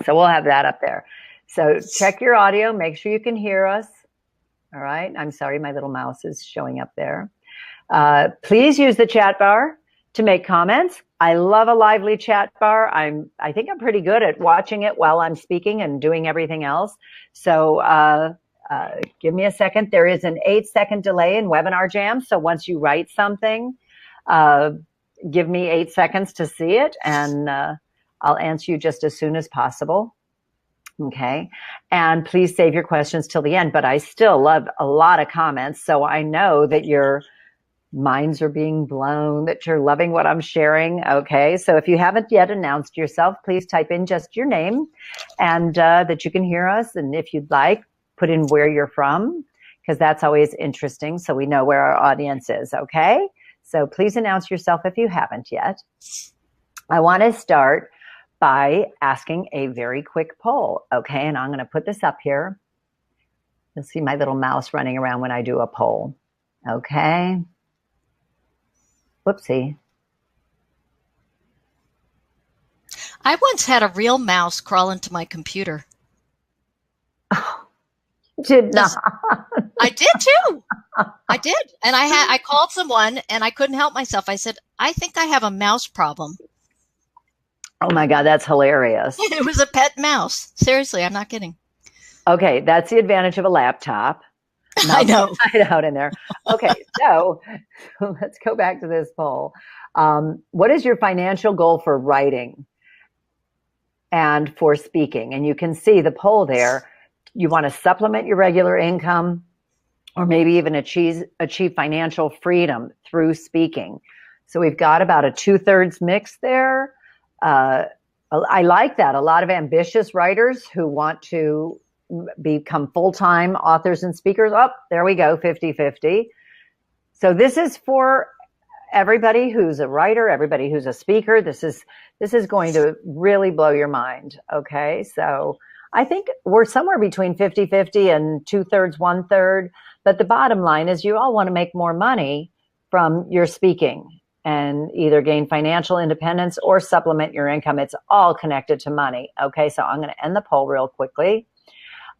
So we'll have that up there. So check your audio, make sure you can hear us. All right. I'm sorry, my little mouse is showing up there. Please use the chat bar to make comments. I love a lively chat bar. I think I'm pretty good at watching it while I'm speaking and doing everything else. So give me a second. There is an 8-second delay in Webinar Jam. So once you write something, give me 8 seconds to see it, and I'll answer you just as soon as possible. Okay. And please save your questions till the end, but I still love a lot of comments. So I know that your minds are being blown, that you're loving what I'm sharing. Okay. So if you haven't yet announced yourself, please type in just your name and that you can hear us. And if you'd like, put in where you're from, because that's always interesting. So we know where our audience is. Okay. So please announce yourself if you haven't yet. I want to start by asking a very quick poll. Okay, and I'm going to put this up here. You'll see my little mouse running around when I do a poll. Okay. Whoopsie. I once had a real mouse crawl into my computer. Oh, did not. I did too. I did. And I called someone and I couldn't help myself. I said, I think I have a mouse problem. Oh my God, that's hilarious. It was a pet mouse. Seriously, I'm not kidding. Okay, that's the advantage of a laptop. I know. Hide out in there. Okay, so let's go back to this poll. What is your financial goal for writing and for speaking? And you can see the poll there. You want to supplement your regular income or maybe even achieve financial freedom through speaking. So we've got about a 2/3 mix there. I like that. A lot of ambitious writers who want to become full-time authors and speakers. Oh, there we go, 50-50. So this is for everybody who's a writer, everybody who's a speaker. This is going to really blow your mind. Okay, so I think we're somewhere between 50-50 and 2/3, 1/3. But the bottom line is you all want to make more money from your speaking and either gain financial independence or supplement your income. It's all connected to money. Okay, so I'm going to end the poll real quickly.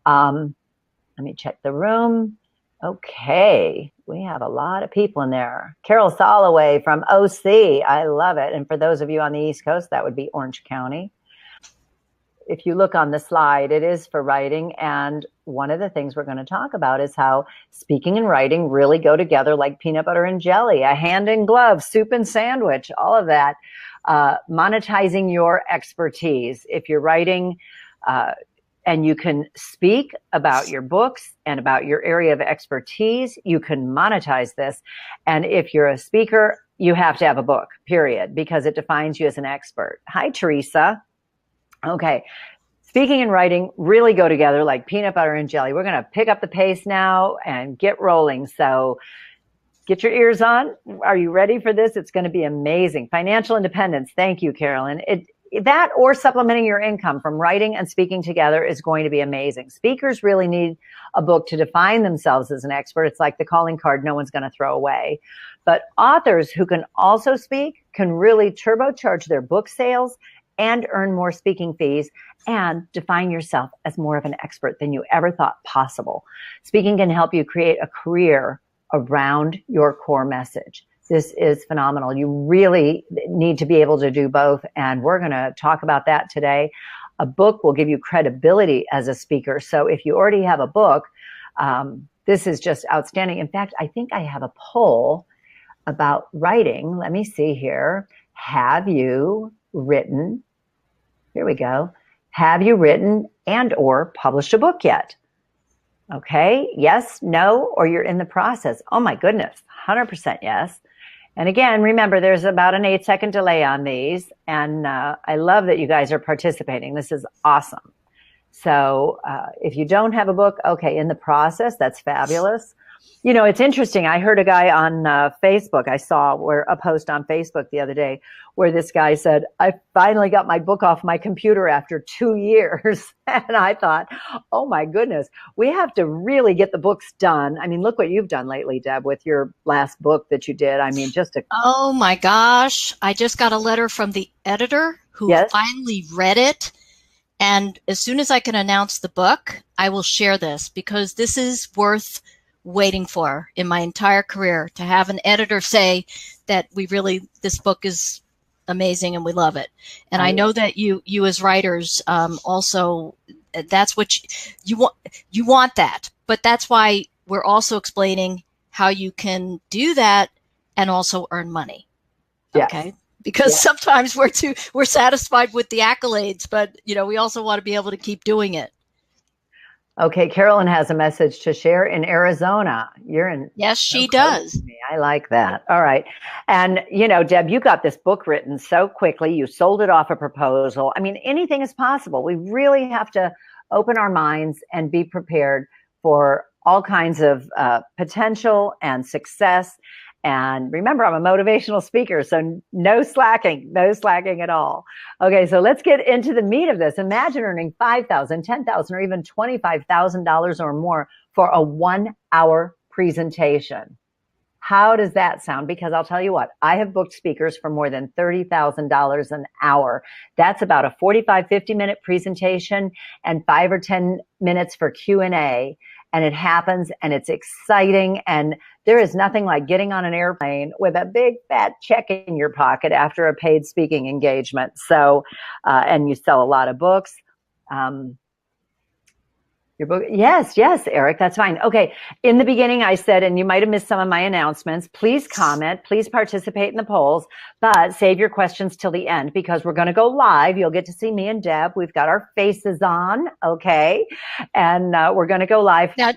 Let me check the room. Okay, we have a lot of people in there. Carol Soloway from OC. I love it. And for those of you on the East Coast, that would be Orange County. If you look on the slide, it is for writing. And one of the things we're going to talk about is how speaking and writing really go together like peanut butter and jelly, a hand in glove, soup and sandwich, all of that. Monetizing your expertise. If you're writing and you can speak about your books and about your area of expertise, you can monetize this. And if you're a speaker, you have to have a book, period, because it defines you as an expert. Hi, Teresa. Okay. Speaking and writing really go together like peanut butter and jelly. We're going to pick up the pace now and get rolling. So get your ears on. Are you ready for this? It's going to be amazing. Financial independence. Thank you, Carolyn. That or supplementing your income from writing and speaking together is going to be amazing. Speakers really need a book to define themselves as an expert. It's like the calling card no one's going to throw away. But authors who can also speak can really turbocharge their book sales and earn more speaking fees and define yourself as more of an expert than you ever thought possible. Speaking can help you create a career around your core message. This is phenomenal. You really need to be able to do both, and we're going to talk about that today. A book will give you credibility as a speaker. So if you already have a book, this is just outstanding. In fact, I think I have a poll about writing. Let me see here. Have you written? Here we go. Have you written and or published a book yet? Okay. Yes, no, or you're in the process. Oh my goodness. 100% yes. And again, remember, there's about an 8-second delay on these. And I love that you guys are participating. This is awesome. So if you don't have a book, okay, in the process, that's fabulous. You know, it's interesting. I heard a guy on Facebook. I saw a post on Facebook the other day where this guy said, I finally got my book off my computer after 2 years. And I thought, oh my goodness, we have to really get the books done. I mean, look what you've done lately, Deb, with your last book that you did. I mean, Oh my gosh. I just got a letter from the editor who Yes? finally read it. And as soon as I can announce the book, I will share this, because this is worth waiting for in my entire career, to have an editor say that this book is amazing and we love it. And I know that you as writers, also, that's what you want that, but that's why we're also explaining how you can do that and also earn money. Yes. Okay. Because sometimes we're satisfied with the accolades, but we also want to be able to keep doing it. Okay, Carolyn has a message to share in Arizona. You're in. Yes, she does. I like that. All right. And, Deb, you got this book written so quickly. You sold it off a proposal. I mean, anything is possible. We really have to open our minds and be prepared for all kinds of potential and success. And remember, I'm a motivational speaker, so no slacking at all. Okay, so let's get into the meat of this. Imagine earning $5,000, $10,000, or even $25,000 or more for a 1-hour presentation. How does that sound? Because I'll tell you what, I have booked speakers for more than $30,000 an hour. That's about a 45, 50-minute presentation and 5 or 10 minutes for Q&A. And it happens, and it's exciting, and there is nothing like getting on an airplane with a big fat check in your pocket after a paid speaking engagement. So, and you sell a lot of books. Your book, yes, Eric, that's fine. Okay, in the beginning I said, and you might have missed some of my announcements, please comment, please participate in the polls, but save your questions till the end, because we're going to go live. You'll get to see me and Deb. We've got our faces on, okay, and we're going to go live. Now,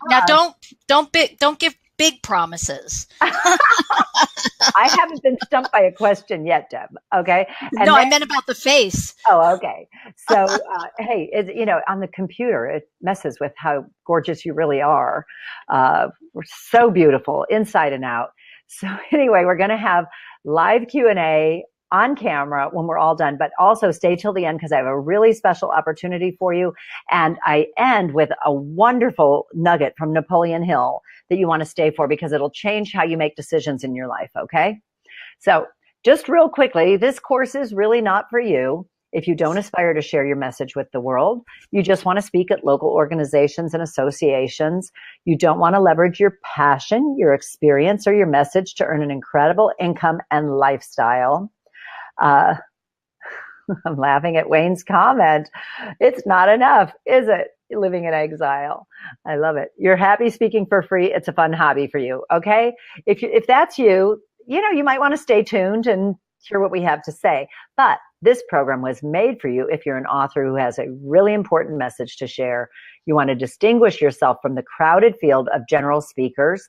don't give big promises. I haven't been stumped by a question yet, Deb. Okay. And no, I meant about the face. Oh, okay. So, hey, on the computer, it messes with how gorgeous you really are. We're so beautiful inside and out. So anyway, we're going to have live Q&A on camera when we're all done, but also stay till the end, because I have a really special opportunity for you. And I end with a wonderful nugget from Napoleon Hill that you want to stay for, because it'll change how you make decisions in your life. Okay. So just real quickly, this course is really not for you if you don't aspire to share your message with the world. You just want to speak at local organizations and associations. You don't want to leverage your passion, your experience, or your message to earn an incredible income and lifestyle. I'm laughing at Wayne's comment. It's not enough, is it? Living in exile. I love it. You're happy speaking for free. It's a fun hobby for you. Okay. If that's you, you might want to stay tuned and hear what we have to say. But this program was made for you if you're an author who has a really important message to share. You want to distinguish yourself from the crowded field of general speakers.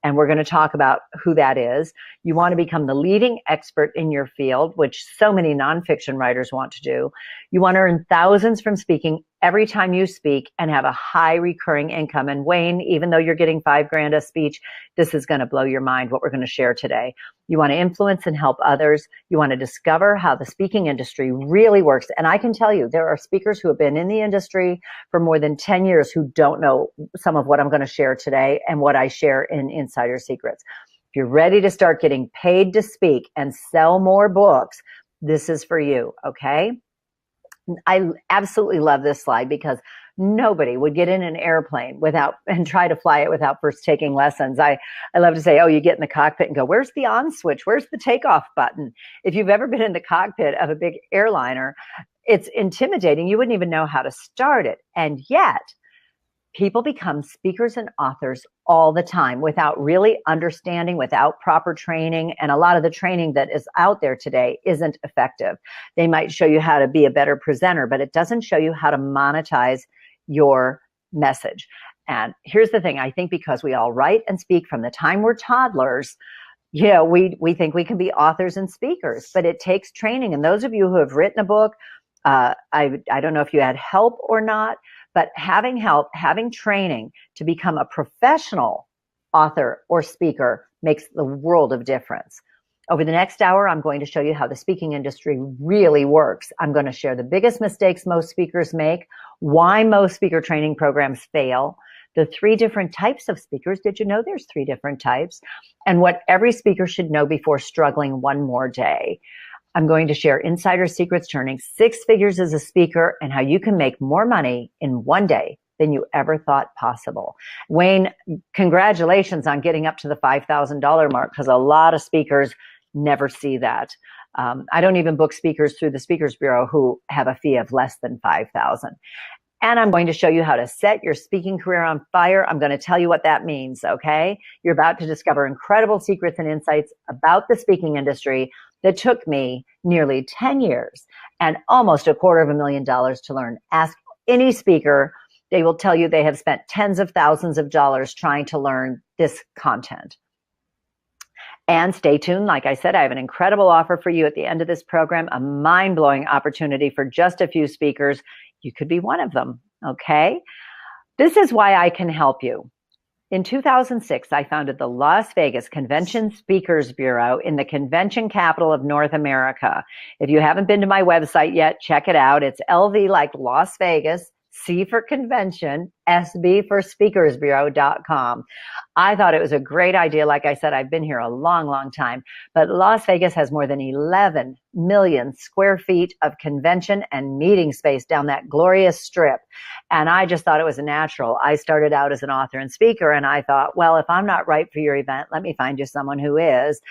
And we're going to talk about who that is. You want to become the leading expert in your field, which so many nonfiction writers want to do. You want to earn thousands from speaking every time you speak and have a high recurring income. And Wayne, even though you're getting $5,000 a speech, this is going to blow your mind, what we're going to share today. You want to influence and help others. You want to discover how the speaking industry really works. And I can tell you, there are speakers who have been in the industry for more than 10 years who don't know some of what I'm going to share today and what I share in Insider's Secrets. If you're ready to start getting paid to speak and sell more books, this is for you, okay? I absolutely love this slide, because nobody would get in an airplane and try to fly it without first taking lessons. I love to say, oh, you get in the cockpit and go, where's the on switch? Where's the takeoff button? If you've ever been in the cockpit of a big airliner, it's intimidating. You wouldn't even know how to start it. And yet people become speakers and authors all the time without really understanding, without proper training. And a lot of the training that is out there today isn't effective. They might show you how to be a better presenter, but it doesn't show you how to monetize your message. And here's the thing. I think because we all write and speak from the time we're toddlers, we think we can be authors and speakers, but it takes training. And those of you who have written a book, I don't know if you had help or not, but having help, having training to become a professional author or speaker makes the world of difference. Over the next hour, I'm going to show you how the speaking industry really works. I'm going to share the biggest mistakes most speakers make, why most speaker training programs fail, the 3 different types of speakers. Did you know there's 3 different types? And what every speaker should know before struggling one more day. I'm going to share insider secrets turning 6 figures as a speaker and how you can make more money in one day than you ever thought possible. Wayne, congratulations on getting up to the $5,000 mark, because a lot of speakers never see that. I don't even book speakers through the Speakers Bureau who have a fee of less than $5,000. And I'm going to show you how to set your speaking career on fire. I'm going to tell you what that means, okay? You're about to discover incredible secrets and insights about the speaking industry that took me nearly 10 years and almost $250,000 to learn. Ask any speaker. They will tell you they have spent tens of thousands of dollars trying to learn this content. And stay tuned. Like I said, I have an incredible offer for you at the end of this program, a mind-blowing opportunity for just a few speakers. You could be one of them, okay? This is why I can help you. In 2006, I founded the Las Vegas Convention Speakers Bureau in the convention capital of North America. If you haven't been to my website yet, check it out. It's LV like Las Vegas, C for convention, SB for speakersbureau.com. I thought it was a great idea. Like I said, I've been here a long, long time, but Las Vegas has more than 11 million square feet of convention and meeting space down that glorious strip. And I just thought it was natural. I started out as an author and speaker, and I thought, well, if I'm not right for your event, let me find you someone who is.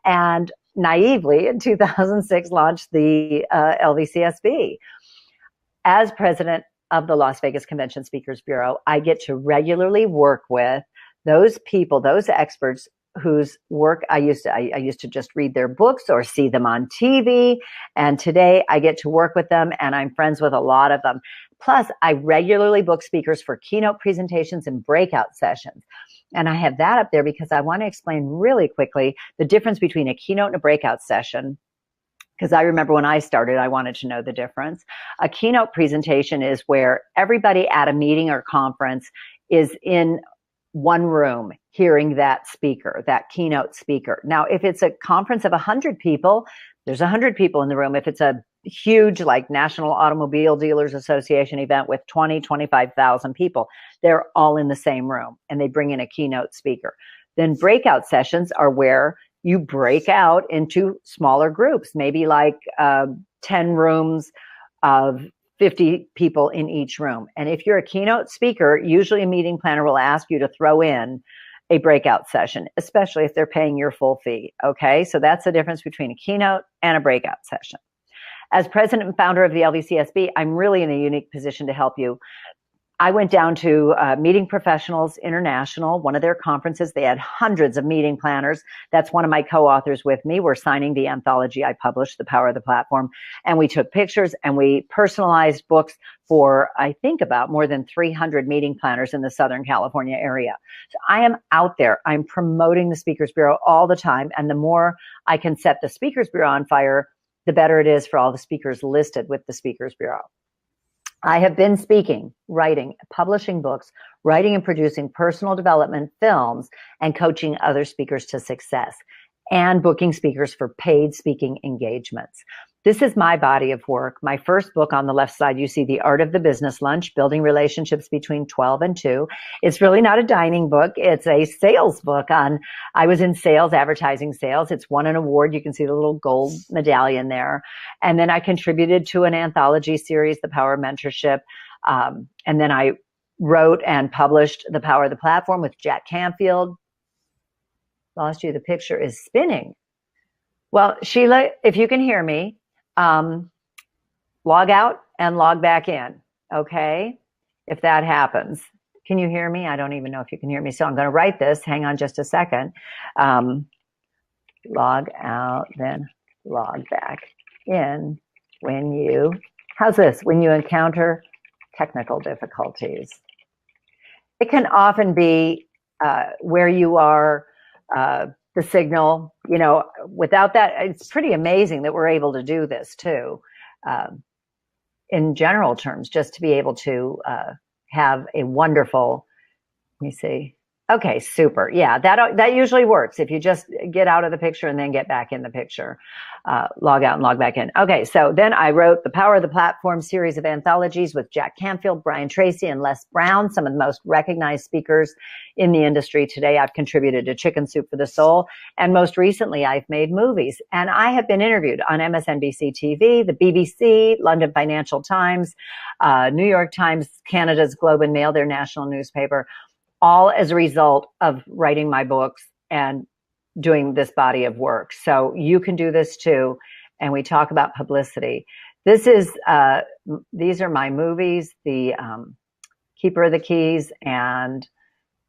And naively, in 2006, launched the LVCSB. As president of the Las Vegas Convention Speakers Bureau, I get to regularly work with those people, those experts whose work I used to just read their books or see them on TV. And today I get to work with them, and I'm friends with a lot of them. Plus, I regularly book speakers for keynote presentations and breakout sessions. And I have that up there because I want to explain really quickly the difference between a keynote and a breakout session. Because I remember when I started, I wanted to know the difference. A keynote presentation is where everybody at a meeting or conference is in one room hearing that speaker, that keynote speaker. Now, if it's a conference of 100 people, there's 100 people in the room. If it's a huge, like National Automobile Dealers Association event with 20, 25,000 people, they're all in the same room and they bring in a keynote speaker. Then breakout sessions are where you break out into smaller groups, maybe like 10 rooms of 50 people in each room. And if you're a keynote speaker, usually a meeting planner will ask you to throw in a breakout session, especially if they're paying your full fee. Okay, so that's the difference between a keynote and a breakout session. As president and founder of the LVCSB, I'm really in a unique position to help you. I went down to Meeting Professionals International, one of their conferences. They had hundreds of meeting planners. That's one of my co-authors with me. We're signing the anthology I published, The Power of the Platform. And we took pictures and we personalized books for, I think, about more than 300 meeting planners in the Southern California area. So I am out there. I'm promoting the Speakers Bureau all the time. And the more I can set the Speakers Bureau on fire, the better it is for all the speakers listed with the Speakers Bureau. I have been speaking, writing, publishing books, writing and producing personal development films, and coaching other speakers to success, and booking speakers for paid speaking engagements. This is my body of work. My first book on the left side, you see The Art of the Business Lunch, Building Relationships Between 12 and 2. It's really not a dining book. It's a sales book on, I was in sales, advertising sales. It's won an award. You can see the little gold medallion there. And then I contributed to an anthology series, The Power of Mentorship. And then I wrote and published The Power of the Platform with Jack Canfield. Lost you. The picture is spinning. Well, Sheila, if you can hear me, log out and log back in, okay? If that happens. Can you hear me? I don't even know if you can hear me. So I'm going to write this. Hang on just a second. Log out, then log back in when you, how's this? When you encounter technical difficulties. It can often be where you are, the signal, you know, without that, it's pretty amazing that we're able to do this too. In general terms, just to be able to have a wonderful, let me see. Okay, super. Yeah, that usually works if you just get out of the picture and then get back in the picture. Log out and log back in. Okay, so then I wrote the Power of the Platform series of anthologies with Jack Canfield, Brian Tracy, and Les Brown, some of the most recognized speakers in the industry today. I've contributed to Chicken Soup for the Soul, and most recently I've made movies. And I have been interviewed on MSNBC TV, the BBC, London Financial Times, New York Times, Canada's Globe and Mail, their national newspaper, all as a result of writing my books and doing this body of work. So you can do this too. And we talk about publicity. These are my movies, the Keeper of the Keys and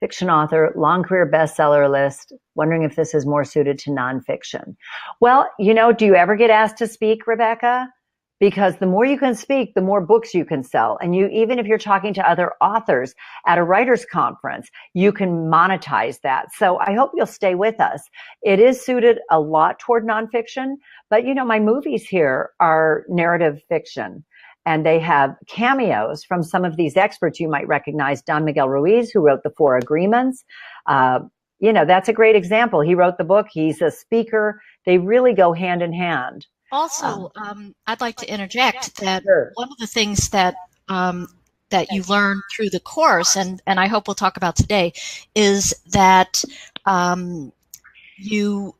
fiction author, long career bestseller list, wondering if this is more suited to nonfiction. Well, do you ever get asked to speak, Rebecca? Because the more you can speak, the more books you can sell. And even if you're talking to other authors at a writer's conference, you can monetize that. So I hope you'll stay with us. It is suited a lot toward nonfiction, but my movies here are narrative fiction. And they have cameos from some of these experts you might recognize. Don Miguel Ruiz, who wrote The Four Agreements. That's a great example. He wrote the book. He's a speaker. They really go hand in hand. Also, I'd like to interject that Sure. one of the things that that you learn through the course, and I hope we'll talk about today, is that you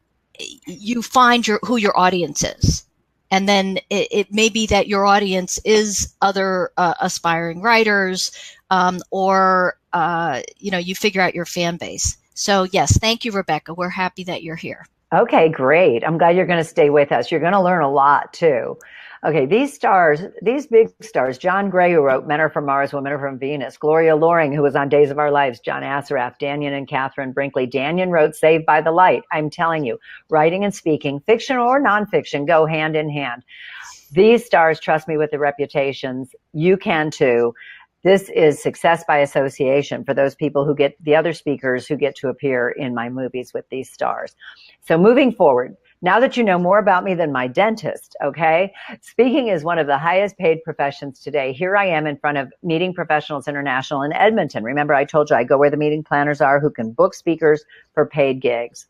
find who your audience is, and then it may be that your audience is other aspiring writers, or you figure out your fan base. So yes, thank you, Rebecca. We're happy that you're here. Okay, great. I'm glad you're going to stay with us. You're going to learn a lot too. Okay, these big stars, John Gray, who wrote Men Are From Mars, Women Are From Venus, Gloria Loring, who was on Days of Our Lives, John Assaraf, Dannion and Catherine Brinkley. Dannion wrote Saved by the Light. I'm telling you, writing and speaking, fiction or nonfiction, go hand in hand. These stars, trust me with the reputations, you can too. This is success by association for those people who get the other speakers who get to appear in my movies with these stars. So moving forward, now that you know more about me than my dentist, okay, speaking is one of the highest paid professions today. Here I am in front of Meeting Professionals International in Edmonton. Remember, I told you I go where the meeting planners are who can book speakers for paid gigs.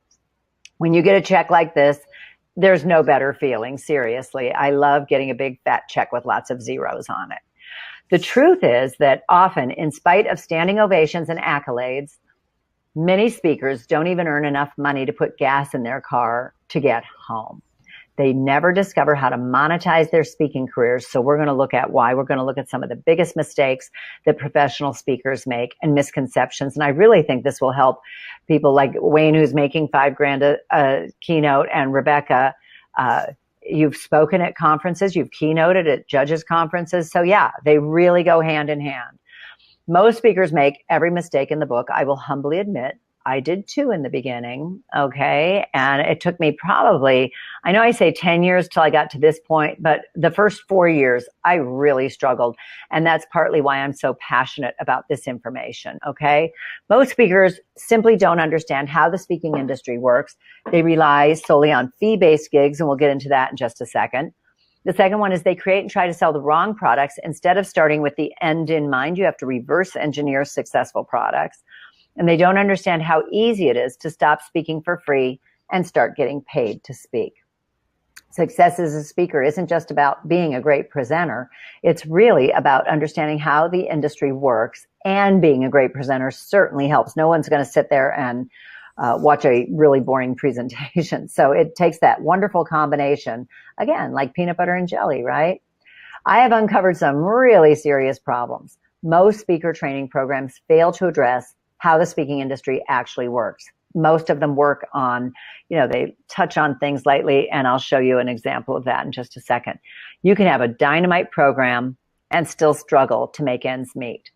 When you get a check like this, there's no better feeling, seriously. I love getting a big fat check with lots of zeros on it. The truth is that often, in spite of standing ovations and accolades, many speakers don't even earn enough money to put gas in their car to get home. They never discover how to monetize their speaking careers. So we're going to look at why. We're going to look at some of the biggest mistakes that professional speakers make and misconceptions. And I really think this will help people like Wayne, who's making $5,000 a keynote, and Rebecca, you've spoken at conferences, you've keynoted at judges' conferences. So yeah, they really go hand in hand. Most speakers make every mistake in the book. I will humbly admit I did too in the beginning, okay? And it took me probably, I know I say 10 years till I got to this point, but the first 4 years, I really struggled. And that's partly why I'm so passionate about this information, okay? Most speakers simply don't understand how the speaking industry works. They rely solely on fee-based gigs, and we'll get into that in just a second. The second one is they create and try to sell the wrong products. Instead of starting with the end in mind, you have to reverse engineer successful products. And they don't understand how easy it is to stop speaking for free and start getting paid to speak. Success as a speaker isn't just about being a great presenter. It's really about understanding how the industry works, and being a great presenter certainly helps. No one's going to sit there and watch a really boring presentation. So it takes that wonderful combination, again, like peanut butter and jelly, right? I have uncovered some really serious problems. Most speaker training programs fail to address how the speaking industry actually works. Most of them work on, they touch on things lightly, and I'll show you an example of that in just a second. You can have a dynamite program and still struggle to make ends meet.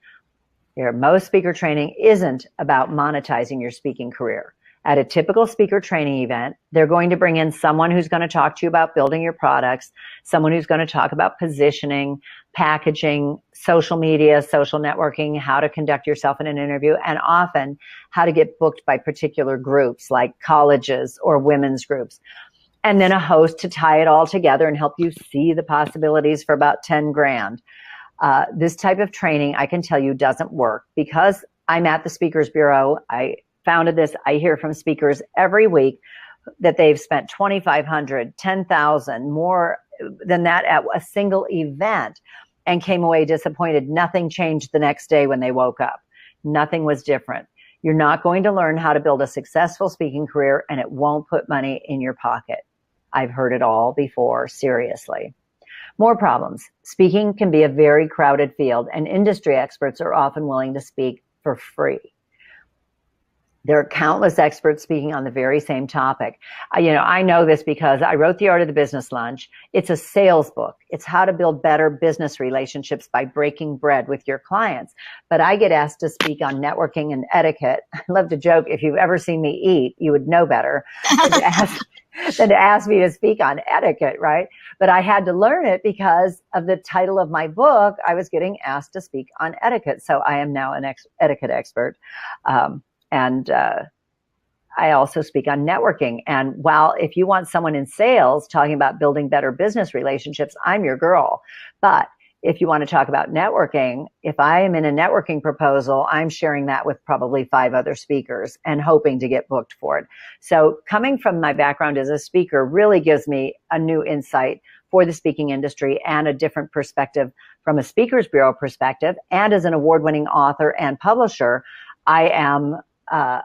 Most speaker training isn't about monetizing your speaking career. At a typical speaker training event, they're going to bring in someone who's going to talk to you about building your products, someone who's going to talk about positioning, packaging, social media, social networking, how to conduct yourself in an interview, and often how to get booked by particular groups like colleges or women's groups. And then a host to tie it all together and help you see the possibilities for about 10 grand. This type of training, I can tell you, doesn't work because I'm at the Speakers Bureau. I founded this. I hear from speakers every week that they've spent $2,500, $10,000, more than that at a single event and came away disappointed. Nothing changed the next day when they woke up. Nothing was different. You're not going to learn how to build a successful speaking career, and it won't put money in your pocket. I've heard it all before, seriously. More problems. Speaking can be a very crowded field, and industry experts are often willing to speak for free. There are countless experts speaking on the very same topic. I know this because I wrote The Art of the Business Lunch. It's a sales book. It's how to build better business relationships by breaking bread with your clients. But I get asked to speak on networking and etiquette. I love to joke, if you've ever seen me eat, you would know better than to ask me to speak on etiquette, right? But I had to learn it because of the title of my book. I was getting asked to speak on etiquette. So I am now an etiquette expert. And I also speak on networking. And while if you want someone in sales talking about building better business relationships, I'm your girl. But if you want to talk about networking, if I am in a networking proposal, I'm sharing that with probably 5 other speakers and hoping to get booked for it. So coming from my background as a speaker really gives me a new insight for the speaking industry and a different perspective from a Speakers Bureau perspective. And as an award-winning author and publisher, I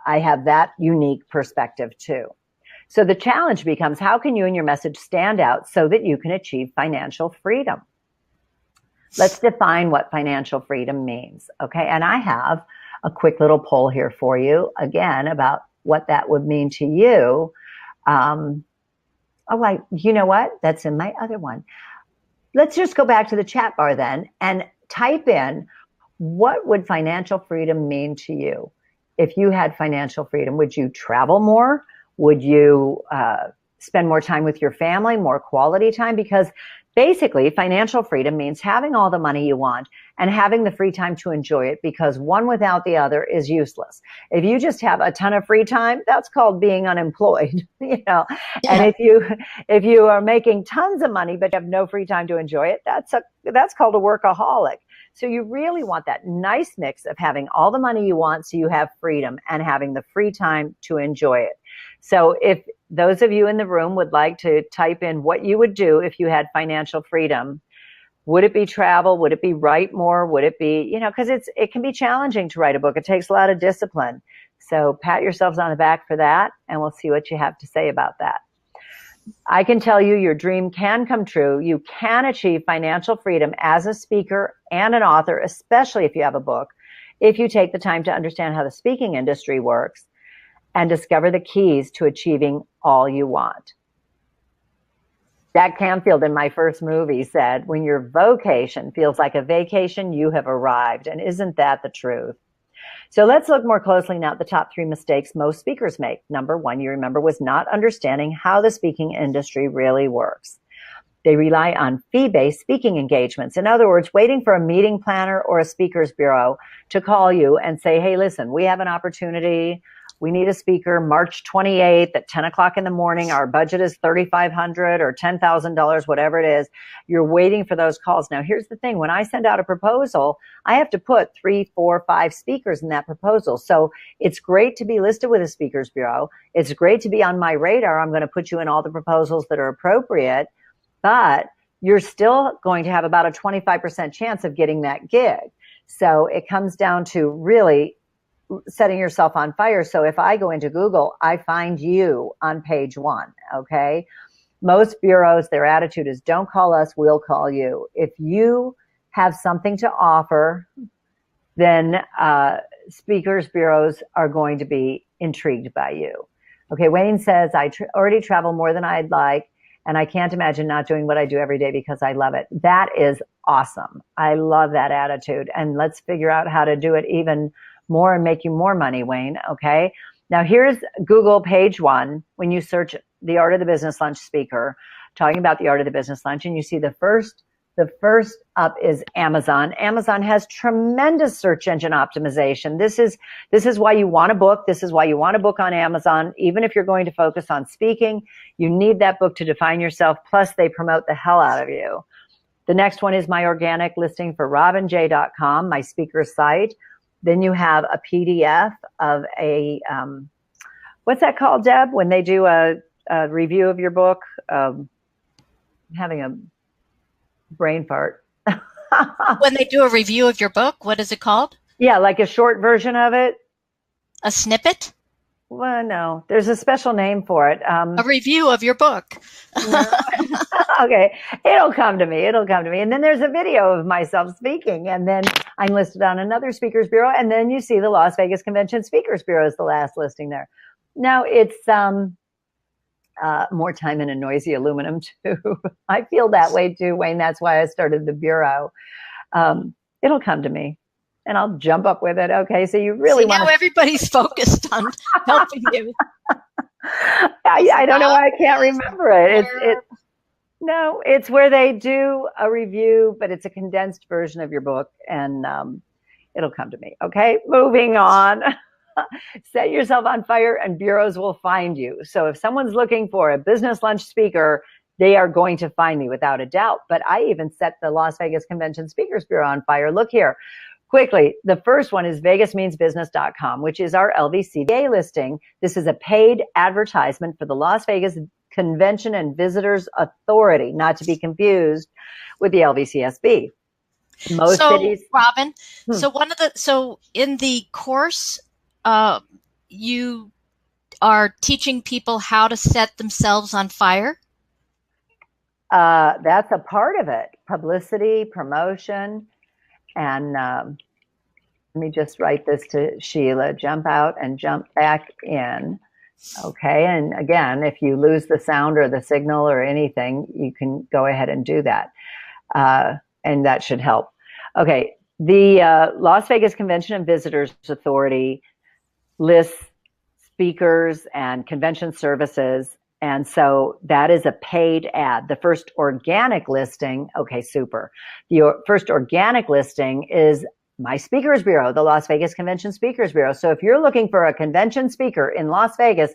have that unique perspective too. So the challenge becomes, how can you and your message stand out so that you can achieve financial freedom? Let's define what financial freedom means. Okay. And I have a quick little poll here for you again about what that would mean to you. You know what? That's in my other one. Let's just go back to the chat bar then and type in, what would financial freedom mean to you? If you had financial freedom, would you travel more? Would you spend more time with your family, more quality time? Because basically, financial freedom means having all the money you want and having the free time to enjoy it, because one without the other is useless. If you just have a ton of free time, that's called being unemployed, Yeah. And if you are making tons of money but you have no free time to enjoy it, that's called a workaholic. So you really want that nice mix of having all the money you want so you have freedom and having the free time to enjoy it. So if those of you in the room would like to type in what you would do if you had financial freedom, would it be travel? Would it be write more? Would it be, because it can be challenging to write a book. It takes a lot of discipline. So pat yourselves on the back for that, and we'll see what you have to say about that. I can tell you your dream can come true. You can achieve financial freedom as a speaker and an author, especially if you have a book, if you take the time to understand how the speaking industry works and discover the keys to achieving all you want. Jack Canfield in my first movie said, when your vocation feels like a vacation, you have arrived. And isn't that the truth? So let's look more closely now at the top 3 mistakes most speakers make. Number 1, you remember, was not understanding how the speaking industry really works. They rely on fee-based speaking engagements. In other words, waiting for a meeting planner or a speakers bureau to call you and say, hey, listen, we have an opportunity. We need a speaker March 28th at 10 o'clock in the morning. Our budget is $3,500 or $10,000, whatever it is. You're waiting for those calls. Now, here's the thing. When I send out a proposal, I have to put 3, 4, 5 speakers in that proposal. So it's great to be listed with a speakers bureau. It's great to be on my radar. I'm going to put you in all the proposals that are appropriate, but you're still going to have about a 25% chance of getting that gig. So it comes down to really setting yourself on fire. So if I go into Google, I find you on page 1, okay? Most bureaus, their attitude is don't call us, we'll call you. If you have something to offer, then speakers bureaus are going to be intrigued by you. Okay, Wayne says, I already travel more than I'd like, and I can't imagine not doing what I do every day because I love it. That is awesome. I love that attitude. And let's figure out how to do it even more and make you more money, Wayne. Okay. Now here's Google page 1. When you search the Art of the Business Lunch speaker, talking about the Art of the Business Lunch, and you see the first up is Amazon. Amazon has tremendous search engine optimization. This is why you want a book. This is why you want a book on Amazon. Even if you're going to focus on speaking, you need that book to define yourself. Plus they promote the hell out of you. The next one is my organic listing for robinj.com, my speaker site. Then you have a PDF of a, what's that called, Deb? When they do a review of your book, I'm having a brain fart. When they do a review of your book, what is it called? Yeah, like a short version of it. A snippet? Well, no, there's a special name for it. A review of your book. Okay, it'll come to me. It'll come to me. And then there's a video of myself speaking, and then I'm listed on another speakers bureau, and then you see the Las Vegas Convention Speakers Bureau is the last listing there. Now it's more time in a noisy aluminum too. I feel that way too, Wayne. That's why I started the bureau. It'll come to me, and I'll jump up with it. Okay, so you really want now everybody's focused on helping you. I don't know why I can't remember it. It's where they do a review, but it's a condensed version of your book, and it'll come to me. Okay, moving on. Set yourself on fire and bureaus will find you. So if someone's looking for a business lunch speaker, they are going to find me without a doubt. But I even set the Las Vegas Convention Speakers Bureau on fire. Look here. Quickly, the first one is vegasmeansbusiness.com, which is our LVCVA listing. This is a paid advertisement for the Las Vegas Convention and Visitors Authority, not to be confused with the LVCSB. Most cities. Robin, so in the course, you are teaching people how to set themselves on fire? That's a part of it. Publicity, promotion, and let me just write this to Sheila. Jump out and jump back in. Okay, and again, if you lose the sound or the signal or anything, you can go ahead and do that, and that should help. Okay, the Las Vegas Convention and Visitors Authority lists speakers and convention services, and so that is a paid ad. The first organic listing, okay, super. The first organic listing is my Speakers Bureau, the Las Vegas Convention Speakers Bureau. So if you're looking for a convention speaker in Las Vegas,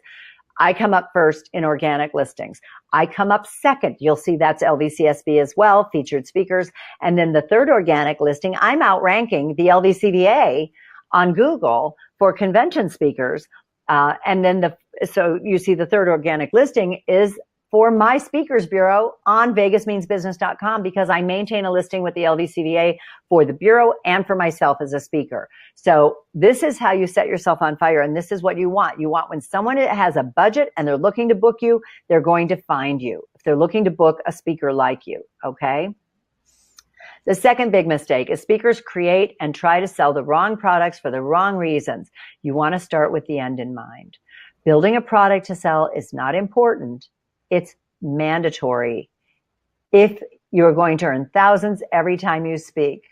I come up first in organic listings. I come up second. You'll see that's LVCSB as well, featured speakers. And then the third organic listing, I'm outranking the LVCVA on Google for convention speakers. And then so you see the third organic listing is for my Speakers Bureau on vegasmeansbusiness.com, because I maintain a listing with the LVCVA for the Bureau and for myself as a speaker. So this is how you set yourself on fire, and this is what you want. You want when someone has a budget and they're looking to book you, they're going to find you. If they're looking to book a speaker like you, okay? The second big mistake is speakers create and try to sell the wrong products for the wrong reasons. You want to start with the end in mind. Building a product to sell is not important. It's mandatory. If you're going to earn thousands every time you speak,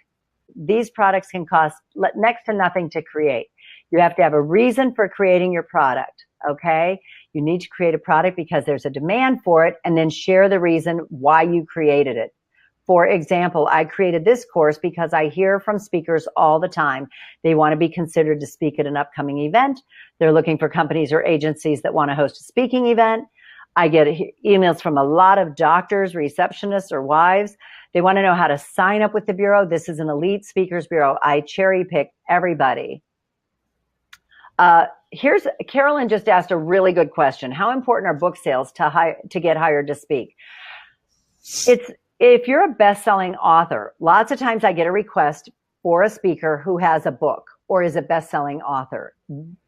these products can cost next to nothing to create. You have to have a reason for creating your product, okay? You need to create a product because there's a demand for it, and then share the reason why you created it. For example, I created this course because I hear from speakers all the time. They want to be considered to speak at an upcoming event. They're looking for companies or agencies that want to host a speaking event. I get emails from a lot of doctors, receptionists, or wives. They want to know how to sign up with the Bureau. This is an elite speakers bureau. I cherry pick everybody. Carolyn just asked a really good question. How important are book sales to get hired to speak? If you're a best-selling author, lots of times I get a request for a speaker who has a book or is a best-selling author.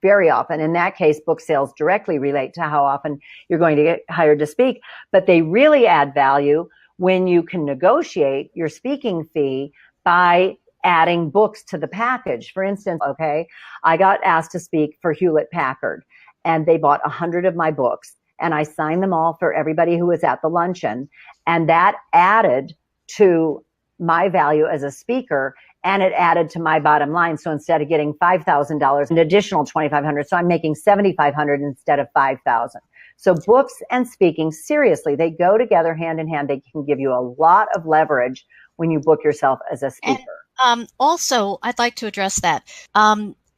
Very often, in that case, book sales directly relate to how often you're going to get hired to speak, but they really add value when you can negotiate your speaking fee by adding books to the package. For instance, okay, I got asked to speak for Hewlett-Packard, and they bought 100 of my books, and I signed them all for everybody who was at the luncheon, and that added to my value as a speaker, and it added to my bottom line. So instead of getting $5,000, an additional $2,500. So I'm making $7,500 instead of $5,000. So books and speaking, seriously, they go together hand in hand. They can give you a lot of leverage when you book yourself as a speaker. And also, I'd like to address that.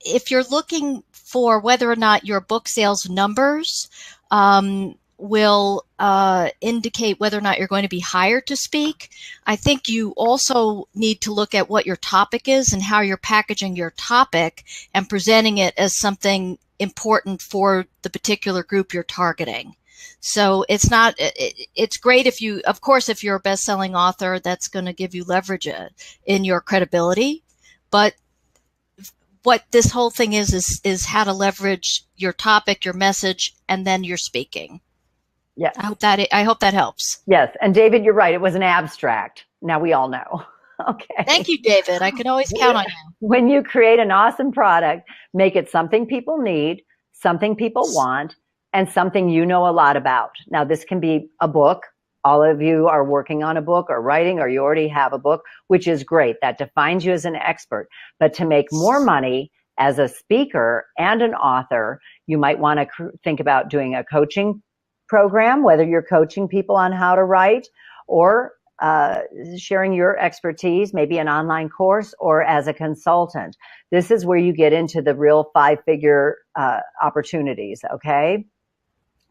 If you're looking for whether or not your book sales numbers will indicate whether or not you're going to be hired to speak. I think you also need to look at what your topic is and how you're packaging your topic and presenting it as something important for the particular group you're targeting. So it's great if you, of course, if you're a best-selling author, that's going to give you leverage in your credibility. But what this whole thing is how to leverage your topic, your message, and then your speaking. Yes. I hope that helps. Yes. And David, you're right. It was an abstract. Now we all know. Okay. Thank you, David. I can always count on you. When you create an awesome product, make it something people need, something people want, and something you know a lot about. Now, this can be a book. All of you are working on a book or writing, or you already have a book, which is great. That defines you as an expert. But to make more money as a speaker and an author, you might want to think about doing a coaching program, whether you're coaching people on how to write or sharing your expertise, maybe an online course or as a consultant. This is where you get into the real 5-figure opportunities, okay?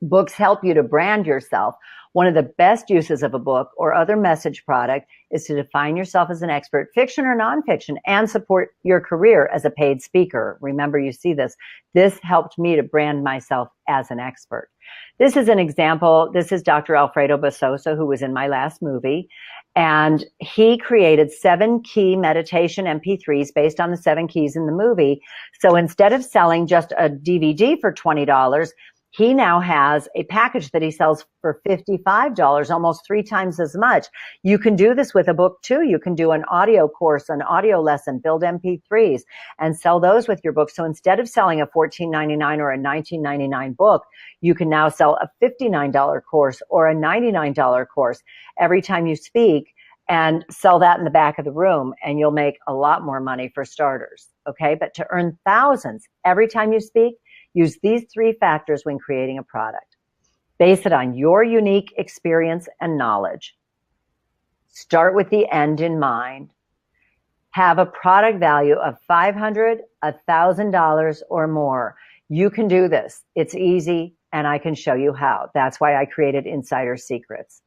Books help you to brand yourself. One of the best uses of a book or other message product is to define yourself as an expert, fiction or nonfiction, and support your career as a paid speaker. Remember, you see this. This helped me to brand myself as an expert. This is an example. This is Dr. Alfredo Basosa, who was in my last movie. And he created 7 key meditation MP3s based on the 7 keys in the movie. So instead of selling just a DVD for $20, he now has a package that he sells for $55, almost 3 times as much. You can do this with a book too. You can do an audio course, an audio lesson, build MP3s, and sell those with your book. So instead of selling a $14.99 or a $19.99 book, you can now sell a $59 course or a $99 course every time you speak, and sell that in the back of the room, and you'll make a lot more money for starters. Okay. But to earn thousands every time you speak, use these 3 factors when creating a product. Base it on your unique experience and knowledge. Start with the end in mind. Have a product value of $500, $1,000 or more. You can do this. It's easy, and I can show you how. That's why I created Insider's Secrets.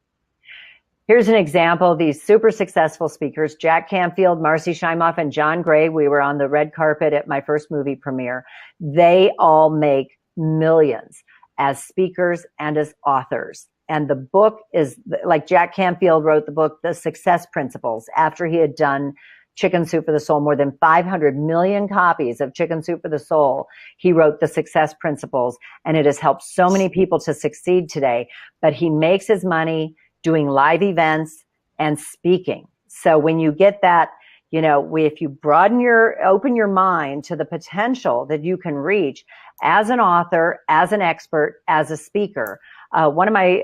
Here's an example of these super successful speakers: Jack Canfield, Marcy Shimoff, and John Gray. We were on the red carpet at my first movie premiere. They all make millions as speakers and as authors. And the book is, like, Jack Canfield wrote the book, The Success Principles, after he had done Chicken Soup for the Soul, more than 500 million copies of Chicken Soup for the Soul. He wrote The Success Principles, and it has helped so many people to succeed today. But he makes his money doing live events and speaking. So when you get that, you know, if you open your mind to the potential that you can reach as an author, as an expert, as a speaker. One of my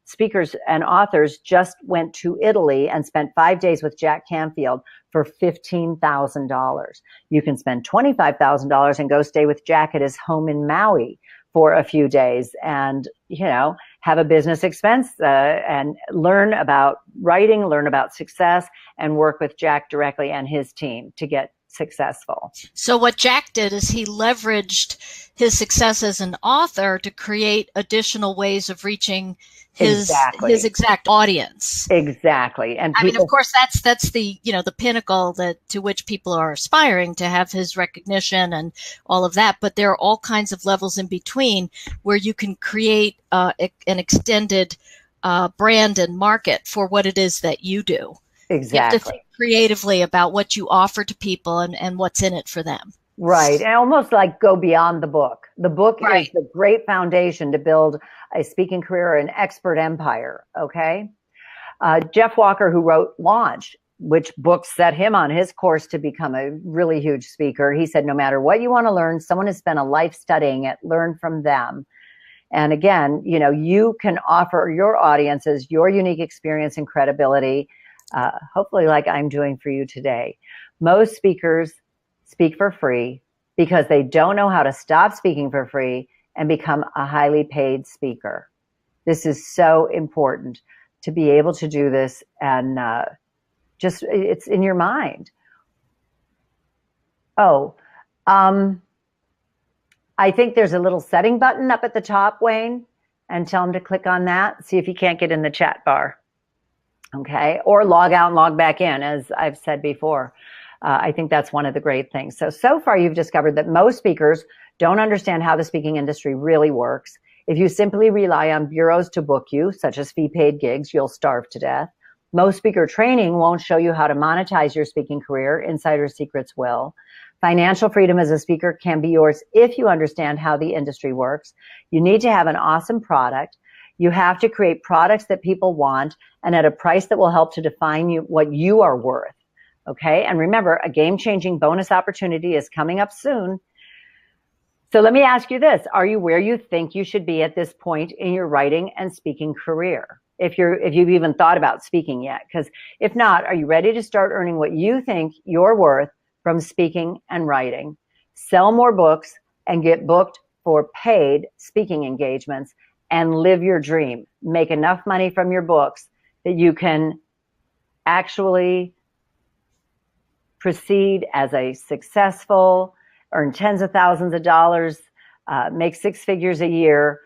speakers and authors just went to Italy and spent 5 days with Jack Canfield for $15,000. You can spend $25,000 and go stay with Jack at his home in Maui for a few days, and, you know, have a business expense and learn about writing, learn about success, and work with Jack directly and his team to get successful. So what Jack did is he leveraged his success as an author to create additional ways of reaching his exact audience. Exactly. And I mean, of course, that's the, you know, the pinnacle to which people are aspiring to have his recognition and all of that. But there are all kinds of levels in between where you can create an extended brand and market for what it is that you do. Exactly. You have to think creatively about what you offer to people and what's in it for them. Right. And almost like go beyond the book. The book Right. is the great foundation to build a speaking career or an expert empire. Okay. Jeff Walker, who wrote Launch, which book set him on his course to become a really huge speaker. He said, no matter what you want to learn, someone has spent a life studying it, learn from them. And again, you know, you can offer your audiences your unique experience and credibility, hopefully like I'm doing for you today. Most speakers speak for free because they don't know how to stop speaking for free and become a highly paid speaker. This is so important to be able to do this, and just it's in your mind. Oh, I think there's a little setting button up at the top, Wayne. and tell him to click on that. See if he can't get in the chat bar. Okay. Or log out and log back in, as I've said before. I think that's one of the great things. So far you've discovered that most speakers don't understand how the speaking industry really works. If you simply rely on bureaus to book you, such as fee-paid gigs, you'll starve to death. Most speaker training won't show you how to monetize your speaking career. Insider's Secrets will. Financial freedom as a speaker can be yours if you understand how the industry works. You need to have an awesome product. You have to create products that people want and at a price that will help to define what you are worth. Okay. And remember, a game-changing bonus opportunity is coming up soon. So let me ask you this. Are you where you think you should be at this point in your writing and speaking career? If you've even thought about speaking yet, because if not, are you ready to start earning what you think you're worth from speaking and writing? Sell more books and get booked for paid speaking engagements and live your dream. Make enough money from your books that you can actually proceed as a successful, earn tens of thousands of dollars, make 6 figures a year.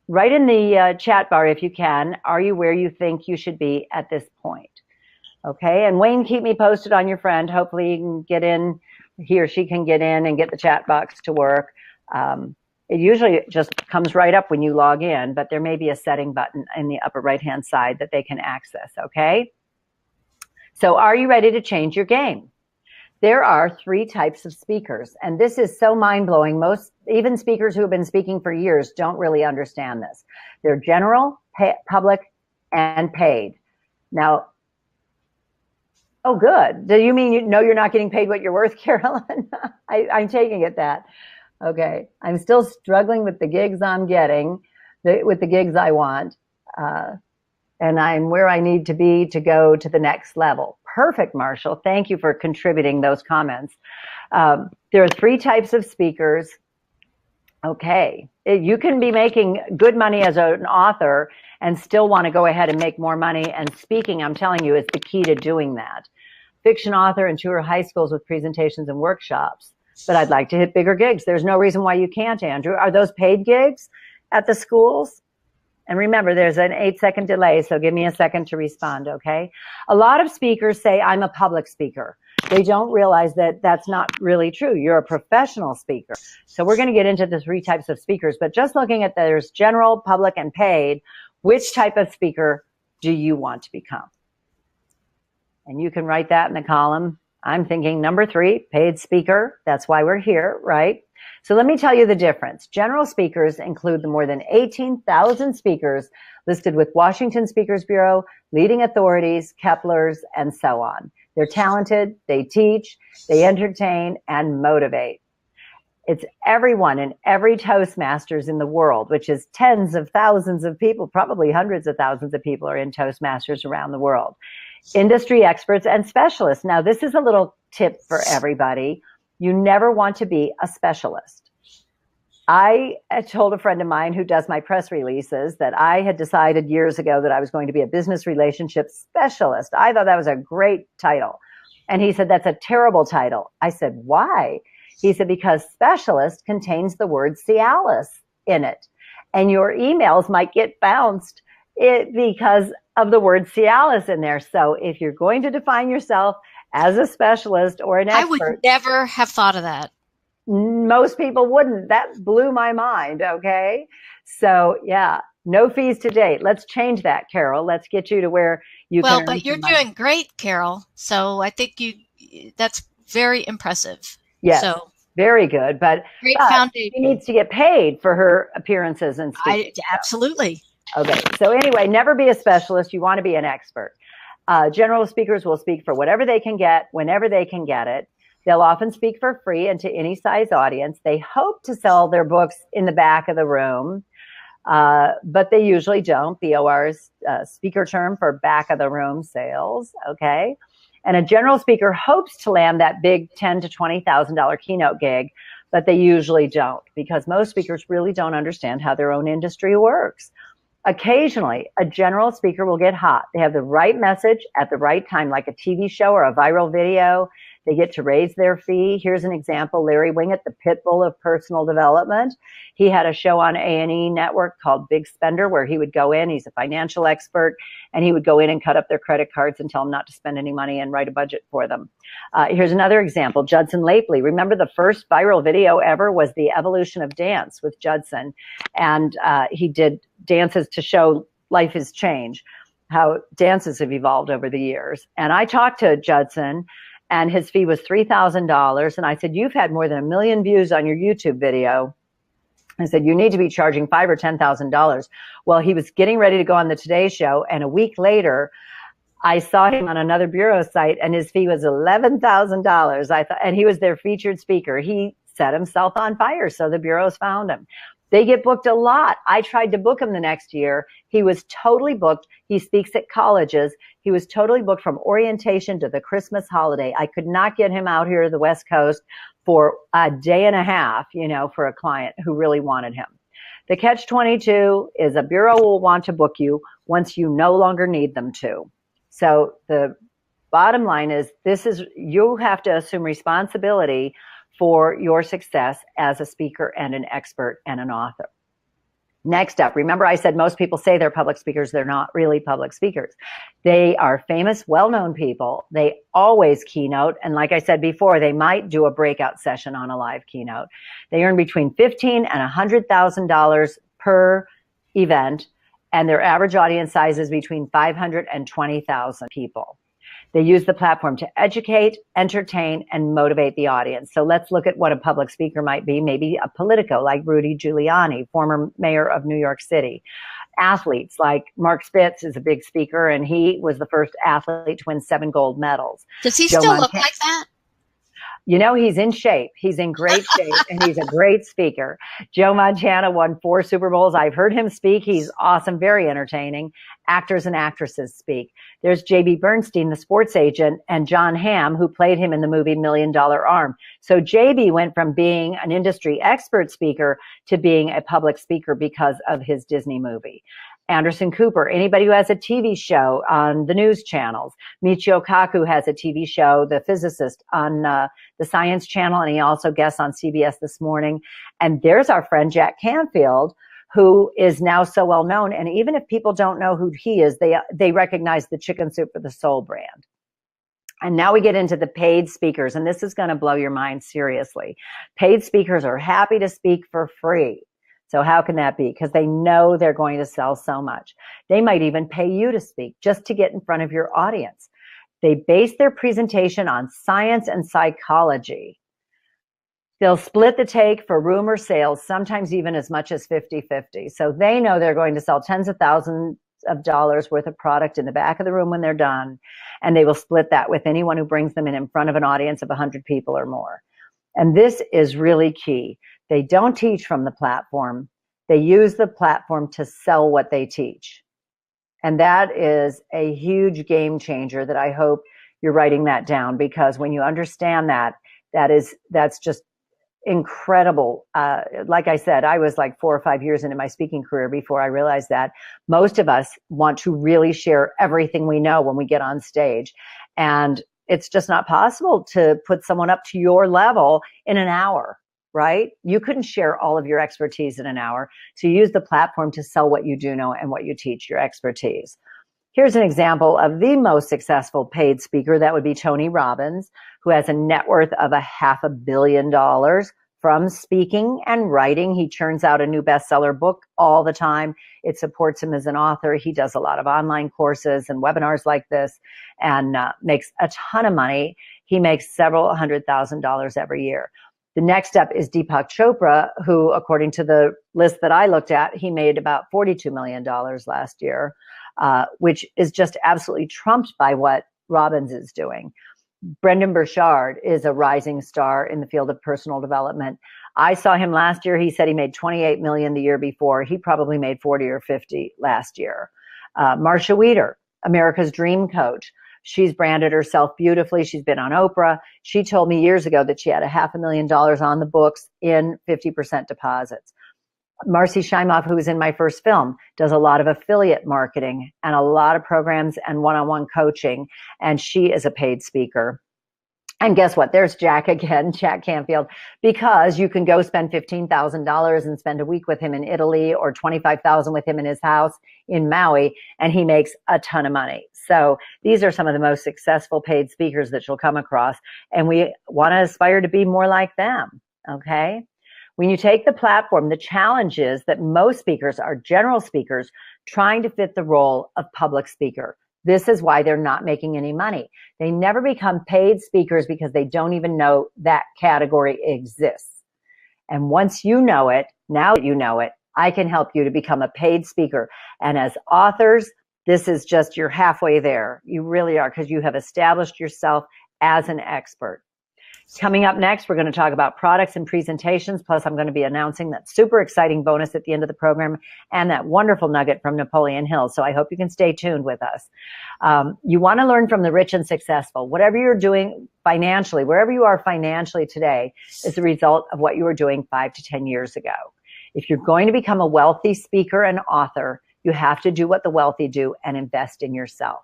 Write in the chat bar if you can, are you where you think you should be at this point? Okay, and Wayne, keep me posted on your friend. Hopefully you can get in, he or she can get in and get the chat box to work. It usually just comes right up when you log in, but there may be a setting button in the upper right-hand side that they can access, okay? So are you ready to change your game? There are 3 types of speakers, and this is so mind-blowing. Even speakers who have been speaking for years don't really understand this. They're general, public, and paid. Now, oh, good. Do you mean you're not getting paid what you're worth, Carolyn? I'm taking it that. Okay. I'm still struggling with the gigs I'm getting, with the gigs I want. And I'm where I need to be to go to the next level. Perfect, Marshall. Thank you for contributing those comments. There are 3 types of speakers. Okay. You can be making good money as an author and still want to go ahead and make more money. And speaking, I'm telling you, is the key to doing that. Fiction author and tour high schools with presentations and workshops. But I'd like to hit bigger gigs. There's no reason why you can't, Andrew. Are those paid gigs at the schools? And remember, there's an 8-second delay, so give me a second to respond, okay? A lot of speakers say, I'm a public speaker. They don't realize that that's not really true. You're a professional speaker. So we're going to get into the 3 types of speakers, but just looking at there's general, public, and paid, which type of speaker do you want to become? And you can write that in the column. I'm thinking number 3, paid speaker. That's why we're here, right? So let me tell you the difference. General speakers include the more than 18,000 speakers listed with Washington Speakers Bureau, leading authorities, Keplers, and so on. They're talented, they teach, they entertain, and motivate. It's everyone and every Toastmasters in the world, which is tens of thousands of people, probably hundreds of thousands of people are in Toastmasters around the world. Industry experts and specialists. Now, this is a little tip for everybody. You never want to be a specialist. I told a friend of mine who does my press releases that I had decided years ago that I was going to be a business relationship specialist. I thought that was a great title. And he said, that's a terrible title. I said, why? He said, because specialist contains the word Cialis in it. And your emails might get bounced because of the word Cialis in there. So if you're going to define yourself as a specialist or an expert. I would never have thought of that. Most people wouldn't. That blew my mind, okay? So, yeah, no fees to date. Let's change that, Carol. Let's get you to where you can. Well, but you're doing great, Carol. So I think that's very impressive. Yes, so, very good. But great foundation. She needs to get paid for her appearances and speaking. Absolutely. Okay, so anyway, never be a specialist. You want to be an expert. General speakers will speak for whatever they can get, whenever they can get it. They'll often speak for free and to any size audience. They hope to sell their books in the back of the room, but they usually don't. BOR is a speaker term for back of the room sales, okay? And a general speaker hopes to land that big $10,000 to $20,000 keynote gig, but they usually don't because most speakers really don't understand how their own industry works. Occasionally, a general speaker will get hot. They have the right message at the right time, like a TV show or a viral video. They get to raise their fee. Here's an example. Larry Winget, the pit bull of personal development. He had a show on A&E Network called Big Spender, where he would go in. He's a financial expert, and he would go in and cut up their credit cards and tell them not to spend any money and write a budget for them. Here's another example. Judson Lapely. Remember, the first viral video ever was the evolution of dance with Judson. And he did dances to show life is change, how dances have evolved over the years. And I talked to Judson, and his fee was $3,000. And I said, you've had more than 1 million views on your YouTube video. I said, you need to be charging $5,000 or $10,000. Well, he was getting ready to go on the Today Show. And a week later, I saw him on another bureau site, and his fee was $11,000. I thought, and he was their featured speaker. He set himself on fire, so the bureaus found him. They get booked a lot. I tried to book him the next year. He was totally booked. He speaks at colleges. He was totally booked from orientation to the Christmas holiday. I could not get him out here to the West Coast for a day and a half, for a client who really wanted him. The catch-22 is a bureau will want to book you once you no longer need them to. So the bottom line is you have to assume responsibility for your success as a speaker and an expert and an author. Next up, remember I said most people say they're public speakers. They're not really public speakers. They are famous, well-known people. They always keynote. And like I said before, they might do a breakout session on a live keynote. They earn between $15,000 and $100,000 per event. And their average audience size is between 500 and 20,000 people. They use the platform to educate, entertain, and motivate the audience. So let's look at what a public speaker might be. Maybe a Politico like Rudy Giuliani, former mayor of New York City. Athletes like Mark Spitz is a big speaker, and he was the first athlete to win 7 gold medals. Does he still look like that? He's in shape. He's in great shape, and he's a great speaker. Joe Montana won 4 Super Bowls. I've heard him speak. He's awesome, very entertaining. Actors and actresses speak. There's J.B. Bernstein, the sports agent, and John Hamm, who played him in the movie $1 Million Arm. So J.B. went from being an industry expert speaker to being a public speaker because of his Disney movie. Anderson Cooper, anybody who has a TV show on the news channels. Michio Kaku has a TV show, The Physicist, on the Science Channel, and he also guests on CBS This Morning. And there's our friend Jack Canfield, who is now so well known. And even if people don't know who he is, they recognize the Chicken Soup for the Soul brand. And now we get into the paid speakers, and this is going to blow your mind seriously. Paid speakers are happy to speak for free. So how can that be? Because they know they're going to sell so much. They might even pay you to speak just to get in front of your audience. They base their presentation on science and psychology. They'll split the take for room or sales, sometimes even as much as 50-50. So they know they're going to sell tens of thousands of dollars worth of product in the back of the room when they're done, and they will split that with anyone who brings them in front of an audience of 100 people or more. And this is really key. They don't teach from the platform. They use the platform to sell what they teach. And that is a huge game changer that I hope you're writing that down, because when you understand that, that's just incredible. Like I said, I was like 4 or 5 years into my speaking career before I realized that most of us want to really share everything we know when we get on stage. And it's just not possible to put someone up to your level in an hour, right? You couldn't share all of your expertise in an hour. So you use the platform to sell what you do know and what you teach, your expertise. Here's an example of the most successful paid speaker. That would be Tony Robbins, who has a net worth of $500 million from speaking and writing. He churns out a new bestseller book all the time. It supports him as an author. He does a lot of online courses and webinars like this, and makes a ton of money. He makes several $100,000 every year. The next up is Deepak Chopra, who, according to the list that I looked at, he made about $42 million last year, which is just absolutely trumped by what Robbins is doing. Brendan Burchard is a rising star in the field of personal development. I saw him last year. He said he made 28 million the year before. He probably made 40 or 50 last year. Marsha Weeder, America's Dream Coach. She's branded herself beautifully. She's been on Oprah. She told me years ago that she had $500,000 on the books in 50% deposits. Marcy Shimoff, who was in my first film, does a lot of affiliate marketing and a lot of programs and one-on-one coaching, and she is a paid speaker. And guess what? There's Jack again, Jack Canfield, because you can go spend $15,000 and spend a week with him in Italy, or $25,000 with him in his house in Maui, and he makes a ton of money. So these are some of the most successful paid speakers that you'll come across, and we want to aspire to be more like them. Okay. When you take the platform, the challenge is that most speakers are general speakers trying to fit the role of public speaker. This is why they're not making any money. They never become paid speakers because they don't even know that category exists. And once you know it, now that you know it, I can help you to become a paid speaker. And as authors, this is just, you're halfway there. You really are, because you have established yourself as an expert. Coming up next, we're going to talk about products and presentations. Plus, I'm going to be announcing that super exciting bonus at the end of the program and that wonderful nugget from Napoleon Hill. So I hope you can stay tuned with us. You want to learn from the rich and successful. Whatever you're doing financially, wherever you are financially today, is the result of what you were doing 5 to 10 years ago. If you're going to become a wealthy speaker and author, you have to do what the wealthy do and invest in yourself.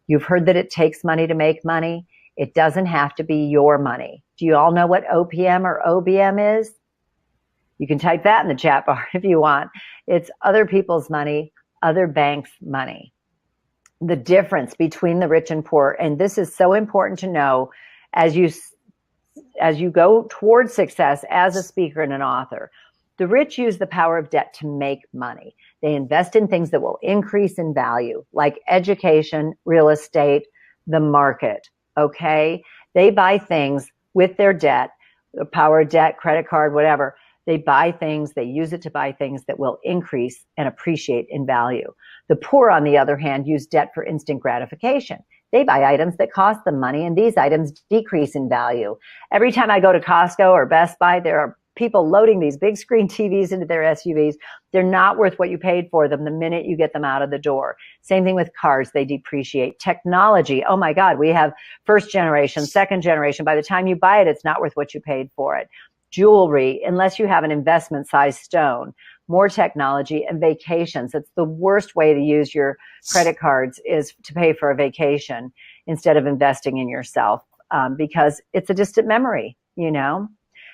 You've heard that it takes money to make money. It doesn't have to be your money. Do you all know what OPM or OBM is? You can type that in the chat bar if you want. It's other people's money, other banks' money. The difference between the rich and poor, and this is so important to know as you go towards success as a speaker and an author. The rich use the power of debt to make money. They invest in things that will increase in value, like education, real estate, the market. Okay, they buy things with their debt, the power of debt, credit card, whatever. They buy things, they use it to buy things that will increase and appreciate in value. The poor, on the other hand, use debt for instant gratification. They buy items that cost them money, and these items decrease in value. Every time I go to Costco or Best Buy, there are people loading these big screen TVs into their SUVs. They're not worth what you paid for them the minute you get them out of the door. Same thing with cars. They depreciate. Technology. Oh my God, we have first generation, second generation. By the time you buy it, it's not worth what you paid for it. Jewelry, unless you have an investment size stone. More technology. And vacations. It's the worst way to use your credit cards is to pay for a vacation instead of investing in yourself, because it's a distant memory, you know?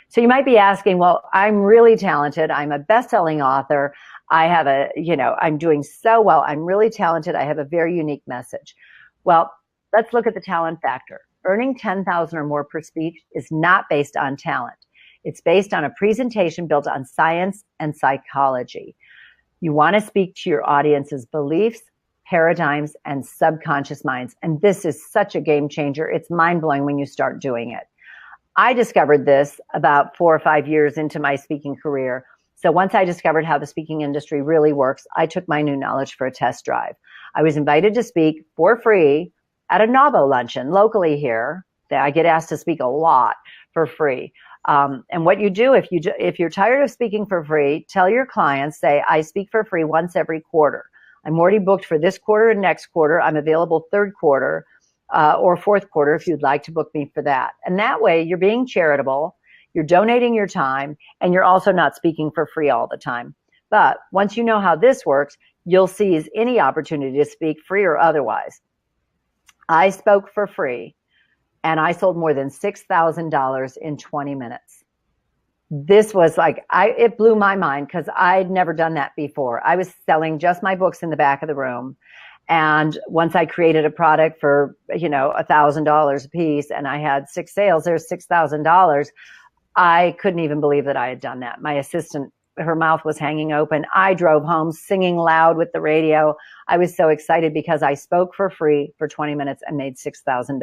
So you might be asking, well, I'm really talented. I'm a best-selling author. I'm doing so well. I'm really talented. I have a very unique message. Well, let's look at the talent factor. Earning $10,000 or more per speech is not based on talent. It's based on a presentation built on science and psychology. You want to speak to your audience's beliefs, paradigms, and subconscious minds. And this is such a game changer. It's mind-blowing when you start doing it. I discovered this about 4 or 5 years into my speaking career. So once I discovered how the speaking industry really works, I took my new knowledge for a test drive. I was invited to speak for free at a Novo luncheon locally here. I get asked to speak a lot for free. And what you do, if you're tired of speaking for free, tell your clients, say, I speak for free once every quarter. I'm already booked for this quarter and next quarter. I'm available third quarter. Or fourth quarter if you'd like to book me for that. And that way you're being charitable, you're donating your time, and you're also not speaking for free all the time. But once you know how this works, you'll seize any opportunity to speak, free or otherwise. I spoke for free, and I sold more than $6,000 in 20 minutes. This was it blew my mind because I'd never done that before. I was selling just my books in the back of the room. And once I created a product for, $1,000 a piece and I had 6 sales, there's $6,000. I couldn't even believe that I had done that. My assistant, her mouth was hanging open. I drove home singing loud with the radio. I was so excited because I spoke for free for 20 minutes and made $6,000.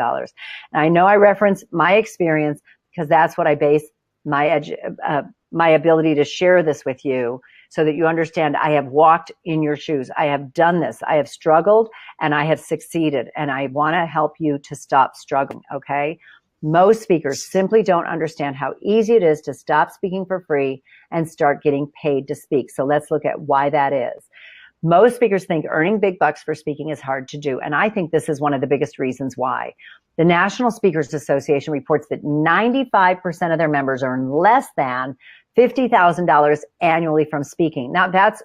And I know I reference my experience because that's what I base my ability to share this with you, so that you understand I have walked in your shoes. I have done this. I have struggled and I have succeeded. And I want to help you to stop struggling, okay? Most speakers simply don't understand how easy it is to stop speaking for free and start getting paid to speak. So let's look at why that is. Most speakers think earning big bucks for speaking is hard to do. And I think this is one of the biggest reasons why. The National Speakers Association reports that 95% of their members earn less than $50,000 annually from speaking. Now, that's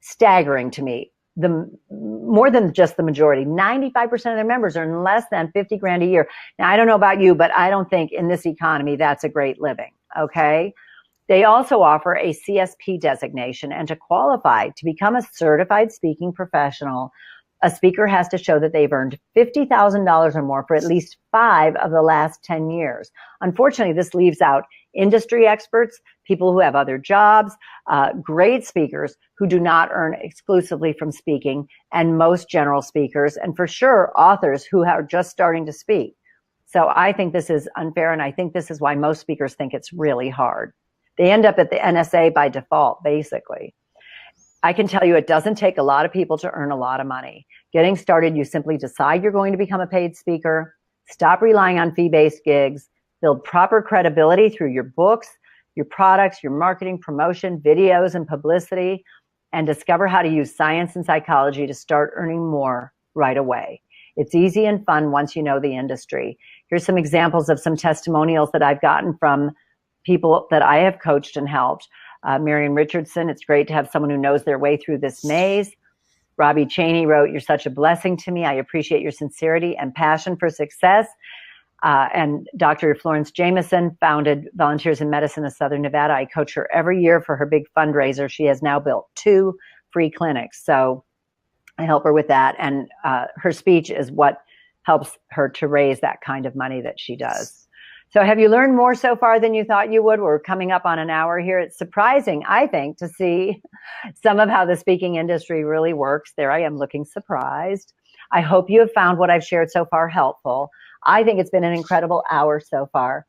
staggering to me. more than just the majority. 95% of their members earn less than 50 grand a year. Now, I don't know about you, but I don't think in this economy that's a great living. Okay. They also offer a CSP designation, and to qualify to become a certified speaking professional, a speaker has to show that they've earned $50,000 or more for at least 5 of the last 10 years. Unfortunately, this leaves out industry experts, people who have other jobs, great speakers who do not earn exclusively from speaking, and most general speakers, and for sure, authors who are just starting to speak. So I think this is unfair, and I think this is why most speakers think it's really hard. They end up at the NSA by default, basically. I can tell you it doesn't take a lot of people to earn a lot of money. Getting started, you simply decide you're going to become a paid speaker, stop relying on fee-based gigs, build proper credibility through your books, your products, your marketing, promotion, videos, and publicity, and discover how to use science and psychology to start earning more right away. It's easy and fun once you know the industry. Here's some examples of some testimonials that I've gotten from people that I have coached and helped. Marian Richardson, it's great to have someone who knows their way through this maze. Robbie Cheney wrote, "You're such a blessing to me. I appreciate your sincerity and passion for success." And Dr. Florence Jameson founded Volunteers in Medicine of Southern Nevada. I coach her every year for her big fundraiser. She has now built 2 free clinics. So I help her with that. And her speech is what helps her to raise that kind of money that she does. So have you learned more so far than you thought you would? We're coming up on an hour here. It's surprising, I think, to see some of how the speaking industry really works. There I am looking surprised. I hope you have found what I've shared so far helpful. I think it's been an incredible hour so far.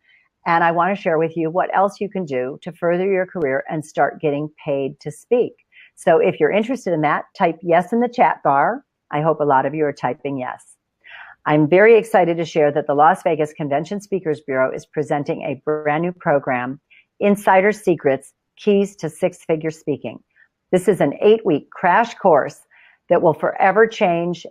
And I want to share with you what else you can do to further your career and start getting paid to speak. So if you're interested in that, type yes in the chat bar. I hope a lot of you are typing yes. I'm very excited to share that the Las Vegas Convention Speakers Bureau is presenting a brand new program, INSIDER'S SECRETS, Keys to Six-Figure Speaking. This is an 8-week crash course that will forever change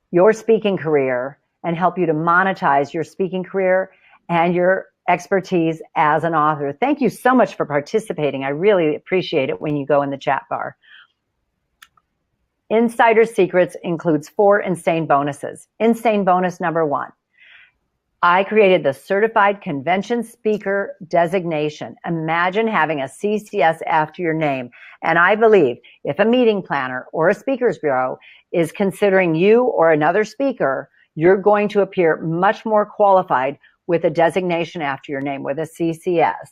your speaking career and help you to monetize your speaking career and your expertise as an author. Thank you so much for participating. I really appreciate it when you go in the chat bar. INSIDER'S Secrets includes 4 insane bonuses. Insane bonus number 1. I created the Certified Convention Speaker designation. Imagine having a CCS after your name. And I believe if a meeting planner or a speakers bureau is considering you or another speaker, you're going to appear much more qualified with a designation after your name, with a CCS.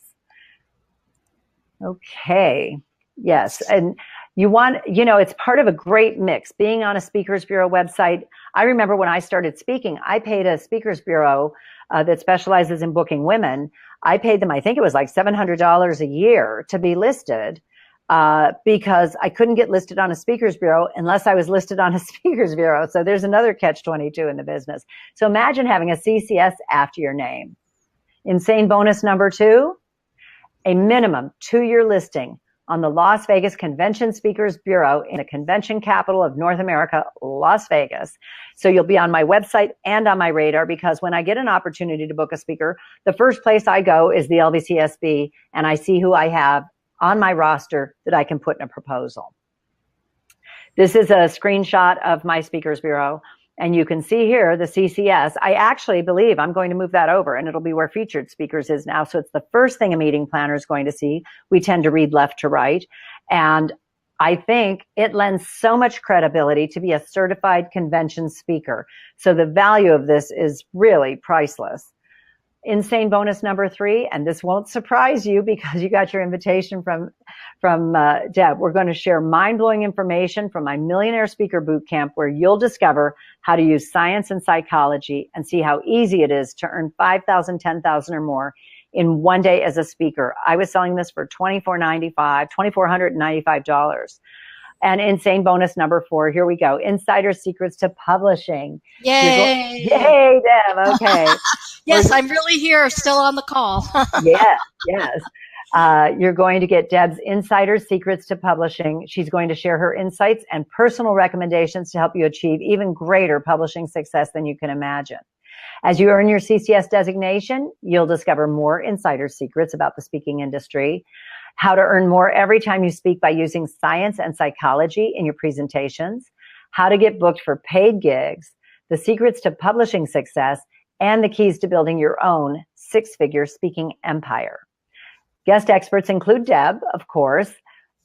Okay. Yes. And you want, it's part of a great mix. Being on a Speakers Bureau website, I remember when I started speaking, I paid a Speakers Bureau that specializes in booking women. I paid them, I think it was like $700 a year to be listed because I couldn't get listed on a Speakers Bureau unless I was listed on a Speakers Bureau. So there's another catch-22 in the business. So imagine having a CCS after your name. Insane bonus number 2, a minimum 2-year listing on the Las Vegas Convention Speakers Bureau in the convention capital of North America, Las Vegas. So you'll be on my website and on my radar, because when I get an opportunity to book a speaker, the first place I go is the LVCSB, and I see who I have on my roster that I can put in a proposal. This is a screenshot of my Speakers Bureau. And you can see here the CCS. I actually believe I'm going to move that over, and it'll be where Featured Speakers is now. So it's the first thing a meeting planner is going to see. We tend to read left to right. And I think it lends so much credibility to be a certified convention speaker. So the value of this is really priceless. Insane bonus number 3, and this won't surprise you because you got your invitation from Deb. We're going to share mind-blowing information from my Millionaire Speaker Bootcamp, where you'll discover how to use science and psychology and see how easy it is to earn $5,000, $10,000 or more in one day as a speaker. I was selling this for $2,495. And insane bonus number 4, here we go. INSIDER'S Secrets to Publishing. Yay! Yay, Deb. Okay. Yes, I'm really here, still on the call. Yes. You're going to get Deb's INSIDER'S Secrets to Publishing. She's going to share her insights and personal recommendations to help you achieve even greater publishing success than you can imagine. As you earn your CCS designation, you'll discover more insider secrets about the speaking industry, how to earn more every time you speak by using science and psychology in your presentations, how to get booked for paid gigs, the secrets to publishing success, and the keys to building your own six-figure speaking empire. Guest experts include Deb, of course.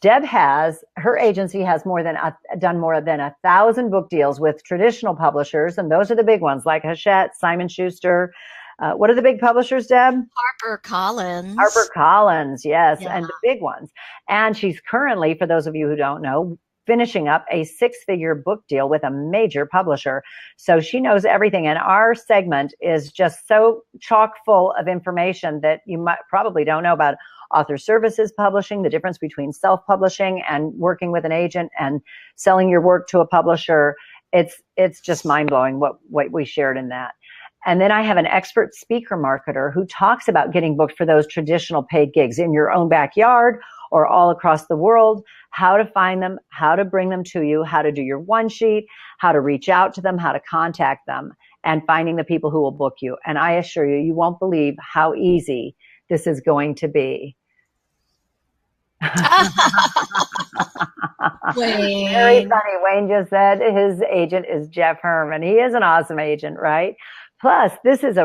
Deb her agency has done more than 1,000 book deals with traditional publishers, and those are the big ones like Hachette, Simon Schuster. What are the big publishers, Deb? HarperCollins. HarperCollins, yes, Yeah. and the big ones. And she's currently, for those of you who don't know, finishing up a six-figure book deal with a major publisher. So she knows everything. And our segment is just so chock full of information that you probably don't know about author services publishing, the difference between self-publishing and working with an agent and selling your work to a publisher. It's just mind-blowing what we shared in that. And then I have an expert speaker marketer who talks about getting booked for those traditional paid gigs in your own backyard or all across the world, how to find them, how to bring them to you, how to do your one sheet, how to reach out to them, how to contact them, and finding the people who will book you. And I assure you, you won't believe how easy this is going to be. Wayne. Very funny. Wayne just said his agent is Jeff Herman. He is an awesome agent, right? Plus, this is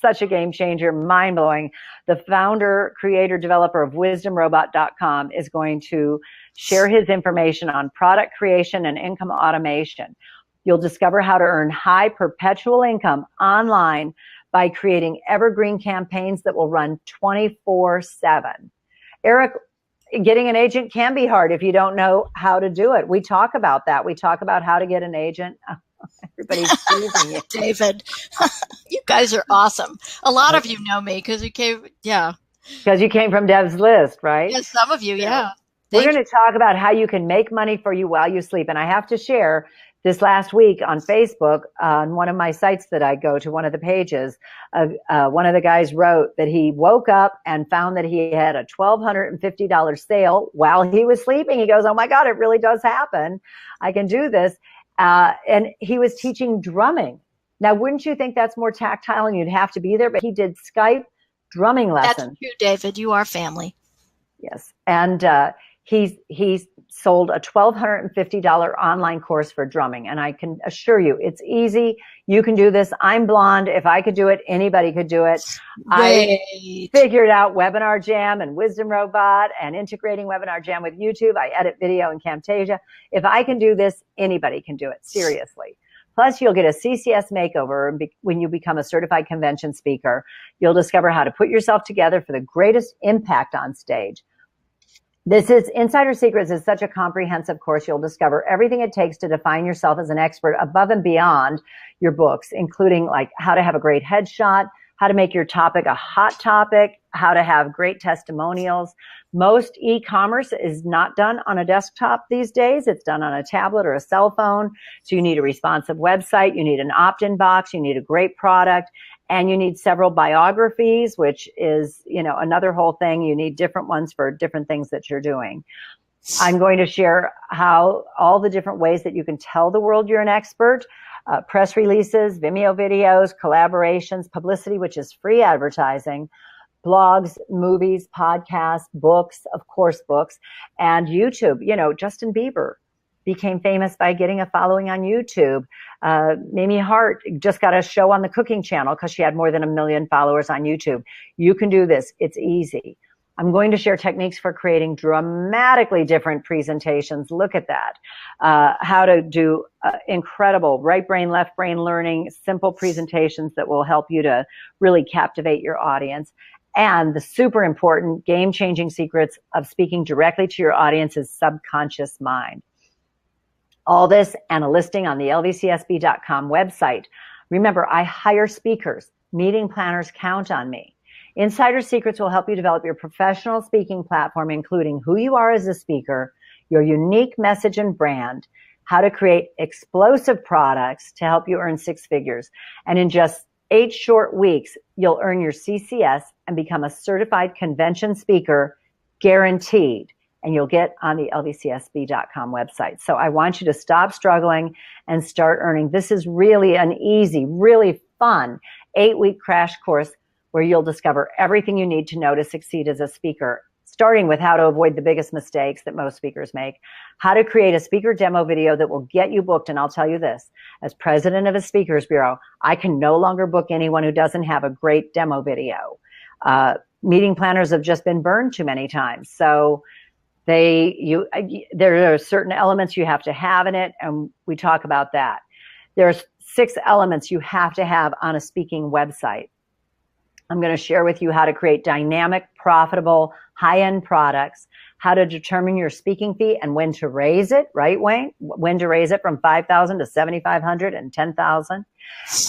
such a game changer, mind blowing. The founder, creator, developer of wisdomrobot.com is going to share his information on product creation and income automation. You'll discover how to earn high perpetual income online by creating evergreen campaigns that will run 24/7. Eric, getting an agent can be hard if you don't know how to do it. We talk about that. We talk about how to get an agent. Everybody's teasing you. David, you guys are awesome. A lot of you know me because you came, yeah. Because you came from Deb's list, right? Yeah, some of you, yeah. We're going to talk about how you can make money for you while you sleep. And I have to share this last week on Facebook, on one of my sites that I go to, one of the pages, one of the guys wrote that he woke up and found that he had a $1,250 sale while he was sleeping. He goes, oh my God, it really does happen. I can do this. And he was teaching drumming. Now, wouldn't you think that's more tactile and you'd have to be there? But he did Skype drumming lessons. That's true, David. You are family. Yes. And he's sold a $1,250 online course for drumming. And I can assure you, it's easy. You can do this. I'm blonde. If I could do it, anybody could do it. Wait. I figured out Webinar Jam and Wisdom Robot and integrating Webinar Jam with YouTube. I edit video in Camtasia. If I can do this, anybody can do it. Seriously. Plus, you'll get a CCS makeover when you become a certified convention speaker. You'll discover how to put yourself together for the greatest impact on stage. Insider Secrets is such a comprehensive course. You'll discover everything it takes to define yourself as an expert above and beyond your books, including like how to have a great headshot, how to make your topic a hot topic, how to have great testimonials. Most e-commerce is not done on a desktop these days. It's done on a tablet or a cell phone. So you need a responsive website. You need an opt-in box. You need a great product. And you need several biographies, which is, another whole thing. You need different ones for different things that you're doing. I'm going to share how all the different ways that you can tell the world you're an expert, press releases, Vimeo videos, collaborations, publicity, which is free advertising, blogs, movies, podcasts, books, of course, books, and YouTube. Justin Bieber became famous by getting a following on YouTube. Mimi Hart just got a show on the Cooking Channel because she had more than 1 million followers on YouTube. You can do this. It's easy. I'm going to share techniques for creating dramatically different presentations. Look at that. How to do incredible right brain, left brain learning, simple presentations that will help you to really captivate your audience. And the super important game-changing secrets of speaking directly to your audience's subconscious mind. All this and a listing on the lvcsb.com website. Remember, I hire speakers. Meeting planners count on me. Insider Secrets will help you develop your professional speaking platform, including who you are as a speaker, your unique message and brand, how to create explosive products to help you earn six figures. And in just 8 short weeks, you'll earn your CCS and become a certified convention speaker, guaranteed. And you'll get on the lvcsb.com website. So I want you to stop struggling and start earning. This is really an easy, really fun 8-week crash course where you'll discover everything you need to know to succeed as a speaker starting with how to avoid the biggest mistakes that most speakers make, how to create a speaker demo video that will get you booked. And I'll tell you this, as president of a speakers bureau, I can no longer book anyone who doesn't have a great demo video. Meeting planners have just been burned too many times. So there are certain elements you have to have in it, and we talk about that. There's 6 elements you have to have on a speaking website. I'm going to share with you how to create dynamic, profitable, high-end products, how to determine your speaking fee and when to raise it, right, Wayne? When to raise it from $5,000 to $7,500 and $10,000,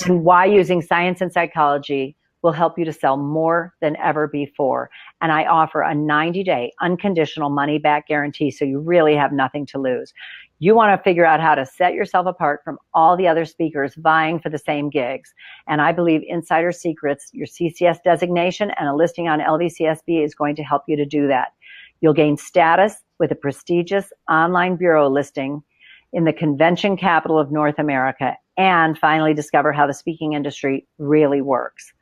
and why using science and psychology will help you to sell more than ever before. And I offer a 90-day unconditional money-back guarantee, so you really have nothing to lose. You want to figure out how to set yourself apart from all the other speakers vying for the same gigs. And I believe Insider's Secrets, your CCS designation, and a listing on LVCSB is going to help you to do that. You'll gain status with a prestigious online bureau listing in the convention capital of North America, and finally discover how the speaking industry really works.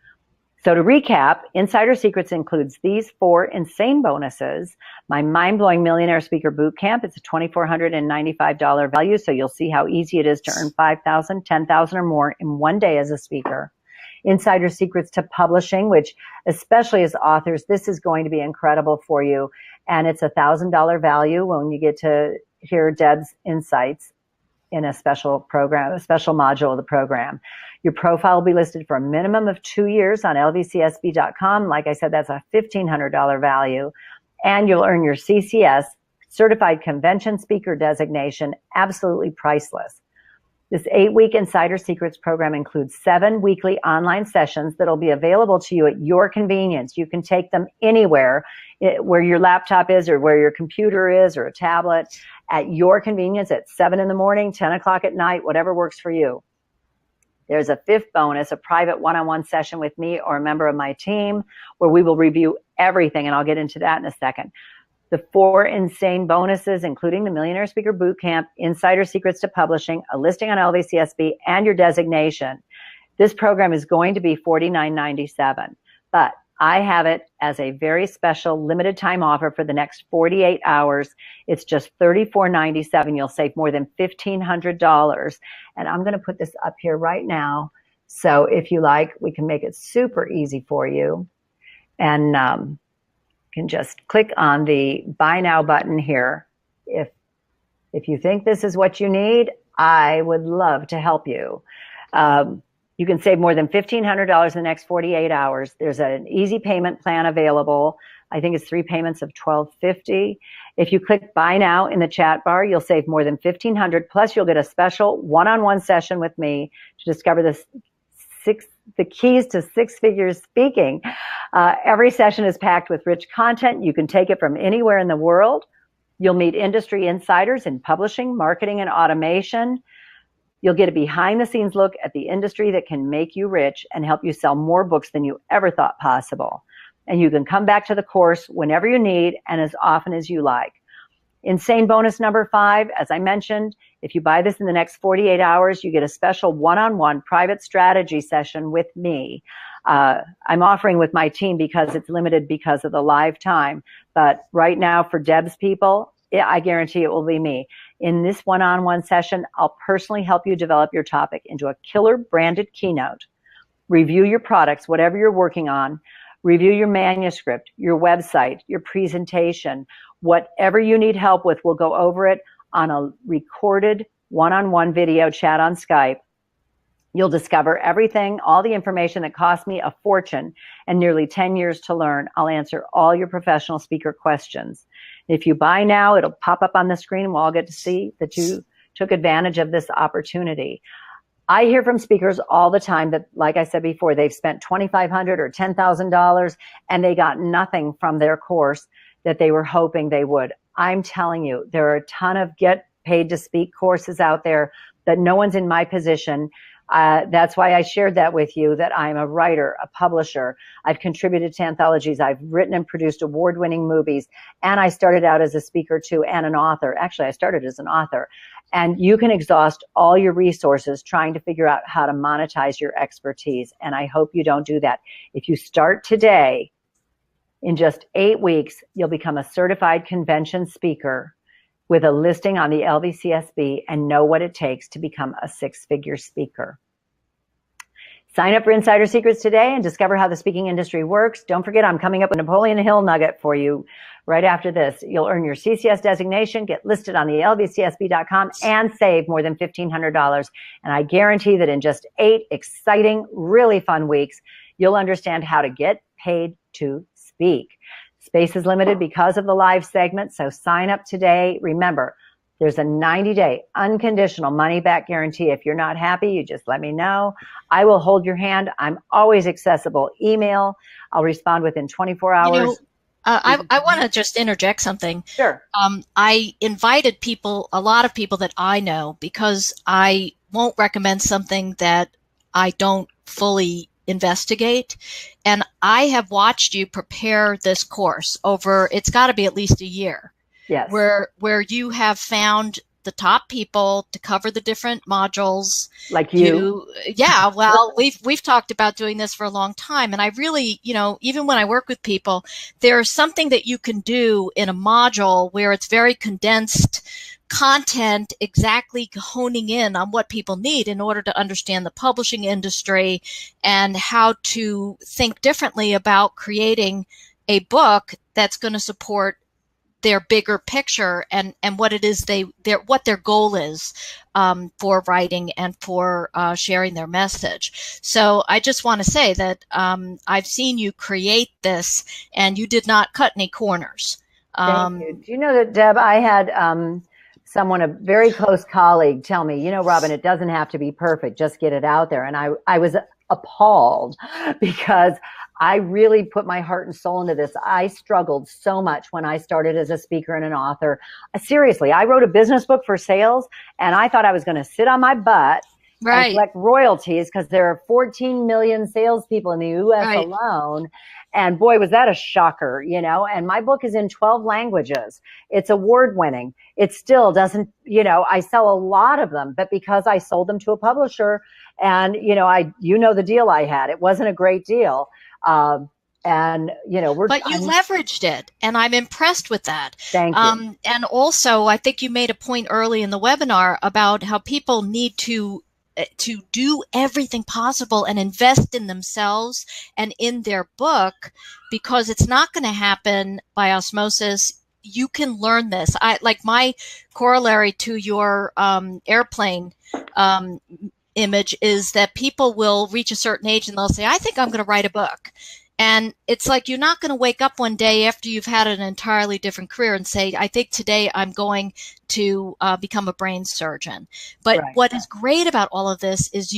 So to recap, Insider Secrets includes these 4 insane bonuses. My mind-blowing Millionaire Speaker Bootcamp, it's a $2,495 value, so you'll see how easy it is to earn $5,000, $10,000 or more in one day as a speaker. Insider Secrets to Publishing, which especially as authors, this is going to be incredible for you. And it's a $1,000 value when you get to hear Deb's insights in a special program, a special module of the program. Your profile will be listed for a minimum of 2 years on lvcsb.com. Like I said, that's a $1,500 value. And you'll earn your CCS, Certified Convention Speaker designation, absolutely priceless. This 8-week Insider Secrets program includes 7 weekly online sessions that'll be available to you at your convenience. You can take them anywhere where your laptop is or where your computer is or a tablet, at your convenience at 7 in the morning, 10 o'clock at night, whatever works for you. There's a 5th bonus, a private one-on-one session with me or a member of my team where we will review everything, and I'll get into that in a second. The 4 insane bonuses, including the Millionaire Speaker Bootcamp, Insider Secrets to Publishing, a listing on LVCSB, and your designation. This program is going to be $49.97, but I have it as a very special limited time offer for the next 48 hours. It's just $34.97. You'll save more than $1,500. And I'm going to put this up here right now. So if you like, we can make it super easy for you. And you can just click on the Buy Now button here. If you think this is what you need, I would love to help you. You can save more than $1,500 in the next 48 hours. There's an easy payment plan available. I think it's 3 payments of $1,250. If you click Buy Now in the chat bar, you'll save more than $1,500. Plus, you'll get a special one-on-one session with me to discover the keys to 6-figure speaking. Every session is packed with rich content. You can take it from anywhere in the world. You'll meet industry insiders in publishing, marketing, and automation. You'll get a behind-the-scenes look at the industry that can make you rich and help you sell more books than you ever thought possible. And you can come back to the course whenever you need and as often as you like. Insane bonus number 5, as I mentioned, if you buy this in the next 48 hours, you get a special one-on-one private strategy session with me. I'm offering with my team because it's limited because of the live time. But right now for Deb's people, I guarantee it will be me. In this one-on-one session, I'll personally help you develop your topic into a killer branded keynote, review your products, whatever you're working on, review your manuscript, your website, your presentation, whatever you need help with, we'll go over it on a recorded one-on-one video chat on Skype. You'll discover everything, all the information that cost me a fortune and nearly 10 years to learn. I'll answer all your professional speaker questions. If you buy now, it'll pop up on the screen and we'll all get to see that you took advantage of this opportunity. I hear from speakers all the time that, like I said before, they've spent $2,500 or $10,000 and they got nothing from their course that they were hoping they would. I'm telling you, there are a ton of get paid to speak courses out there that no one's in my position. That's why I shared that with you, that I'm a writer, a publisher. I've contributed to anthologies. I've written and produced award-winning movies. And I started out as a speaker too, and an author. Actually, I started as an author. And you can exhaust all your resources trying to figure out how to monetize your expertise. And I hope you don't do that. If you start today In just 8 weeks, you'll become a certified convention speaker with a listing on the LVCSB and know what it takes to become a six-figure speaker. Sign up for Insider Secrets today and discover how the speaking industry works. Don't forget, I'm coming up with a Napoleon Hill nugget for you right after this. You'll earn your CCS designation, get listed on the LVCSB.com, and save more than $1,500. And I guarantee that in just 8 exciting, really fun weeks, you'll understand how to get paid to speak. Space is limited because of the live segment, so sign up today. Remember, there's a 90-day unconditional money-back guarantee. If you're not happy, you just let me know. I will hold your hand. I'm always accessible. Email. I'll respond within 24 hours. You know, I want to just interject something. Sure. I invited a lot of people that I know, because I won't recommend something that I don't fully investigate. And I have watched you prepare this course over, it's got to be at least a year. Yes. Where you have found the top people to cover the different modules. Like you. Yeah. Well, we've talked about doing this for a long time. And I really, even when I work with people, there's something that you can do in a module where it's very condensed content, exactly honing in on what people need in order to understand the publishing industry and how to think differently about creating a book that's going to support their bigger picture and what it is what their goal is for writing and for sharing their message. So I just want to say that I've seen you create this, and you did not cut any corners. Thank you. Do you know that, Deb, I had someone, a very close colleague, tell me, Robin, it doesn't have to be perfect. Just get it out there. And I was appalled because I really put my heart and soul into this. I struggled so much when I started as a speaker and an author. Seriously, I wrote a business book for sales, and I thought I was going to sit on my butt and collect royalties because there are 14 million salespeople in the U.S. alone. And boy, was that a shocker, and my book is in 12 languages. It's award winning. It still doesn't, I sell a lot of them, but because I sold them to a publisher and, the deal I had, it wasn't a great deal. But you leveraged it, and I'm impressed with that. Thank you. And also, I think you made a point early in the webinar about how people need to do everything possible and invest in themselves and in their book, because it's not going to happen by osmosis. You can learn this. My corollary to your airplane image is that people will reach a certain age and they'll say, I think I'm going to write a book. And it's like, you're not going to wake up one day after you've had an entirely different career and say, I think today I'm going to become a brain surgeon. But what is great about all of this is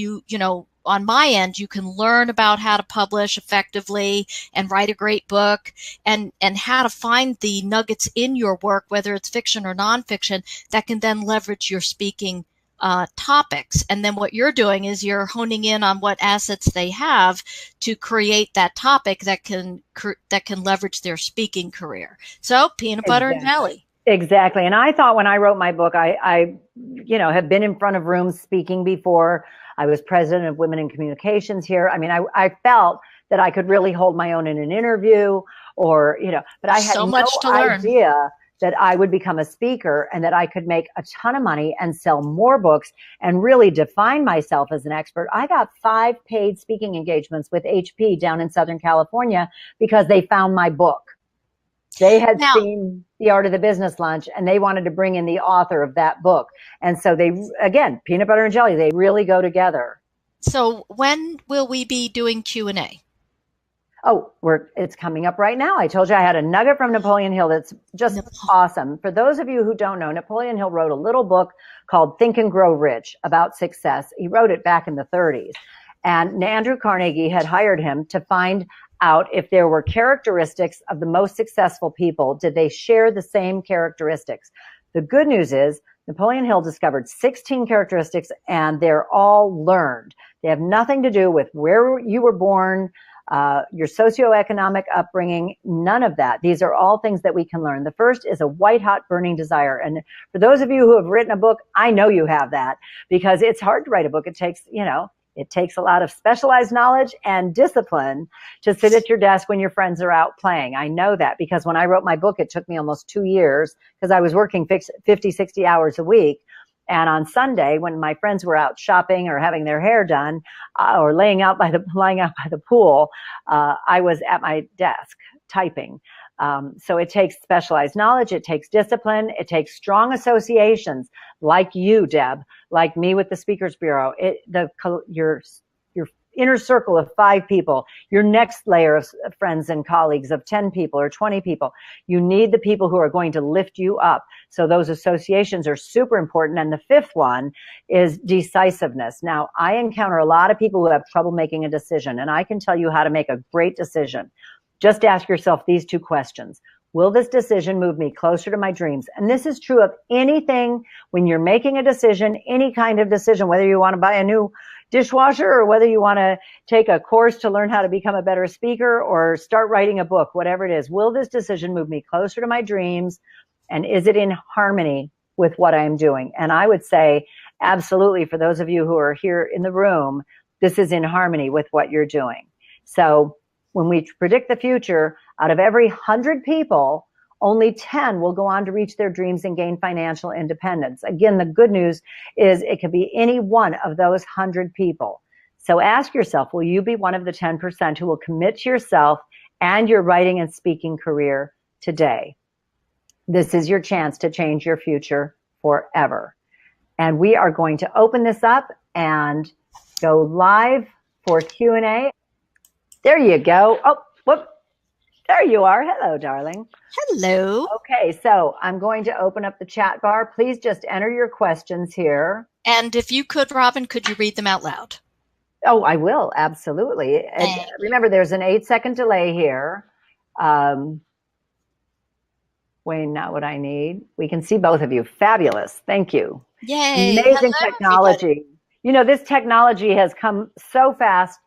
on my end, you can learn about how to publish effectively and write a great book, and how to find the nuggets in your work, whether it's fiction or nonfiction, that can then leverage your speaking topics. And then what you're doing is you're honing in on what assets they have to create that topic that can leverage their speaking career. So peanut butter and jelly. Exactly. And I thought when I wrote my book, I have been in front of rooms speaking before. I was president of Women in Communications here. I mean, I felt that I could really hold my own in an interview but I had no idea that I would become a speaker and that I could make a ton of money and sell more books and really define myself as an expert. I got 5 paid speaking engagements with HP down in Southern California because they found my book. They had seen The Art of the Business Lunch, and they wanted to bring in the author of that book. And so again, peanut butter and jelly, they really go together. So when will we be doing Q&A? Oh, it's coming up right now. I told you I had a nugget from Napoleon Hill that's just awesome. For those of you who don't know, Napoleon Hill wrote a little book called Think and Grow Rich about success. He wrote it back in the 30s. And Andrew Carnegie had hired him to find out if there were characteristics of the most successful people. Did they share the same characteristics? The good news is Napoleon Hill discovered 16 characteristics, and they're all learned. They have nothing to do with where you were born, your socioeconomic upbringing, none of that. These are all things that we can learn. The first is a white hot burning desire. And for those of you who have written a book, I know you have that, because it's hard to write a book. It takes, It takes a lot of specialized knowledge and discipline to sit at your desk when your friends are out playing. I know that because when I wrote my book, it took me almost 2 years because I was working 50, 60 hours a week. And on Sunday, when my friends were out shopping or having their hair done, or lying out by the pool, I was at my desk typing. So it takes specialized knowledge. It takes discipline. It takes strong associations like you, Deb, like me with the Speakers Bureau. Your inner circle of 5 people, your next layer of friends and colleagues of 10 people or 20 people. You need the people who are going to lift you up. So those associations are super important. And the 5th one is decisiveness. Now, I encounter a lot of people who have trouble making a decision, and I can tell you how to make a great decision. Just ask yourself these 2 questions. Will this decision move me closer to my dreams? And this is true of anything when you're making a decision, any kind of decision, whether you want to buy a new dishwasher or whether you want to take a course to learn how to become a better speaker or start writing a book, whatever it is. Will this decision move me closer to my dreams? And is it in harmony with what I'm doing? And I would say, absolutely, for those of you who are here in the room, this is in harmony with what you're doing. So when we predict the future, out of every 100 people, only 10 will go on to reach their dreams and gain financial independence. Again, the good news is it could be any one of those 100 people. So ask yourself, will you be one of the 10% who will commit to yourself and your writing and speaking career today? This is your chance to change your future forever. And we are going to open this up and go live for Q&A. There you go. Oh, whoop. There you are. Hello, darling. Hello. Okay, so I'm going to open up the chat bar. Please just enter your questions here. And if you could, Robin, could you read them out loud? Oh, I will. Absolutely. Remember, there's an 8-second delay here. Wait, not what I need. We can see both of you. Fabulous. Thank you. Yay. Amazing Hello, technology. everybody. You know, this technology has come so fast,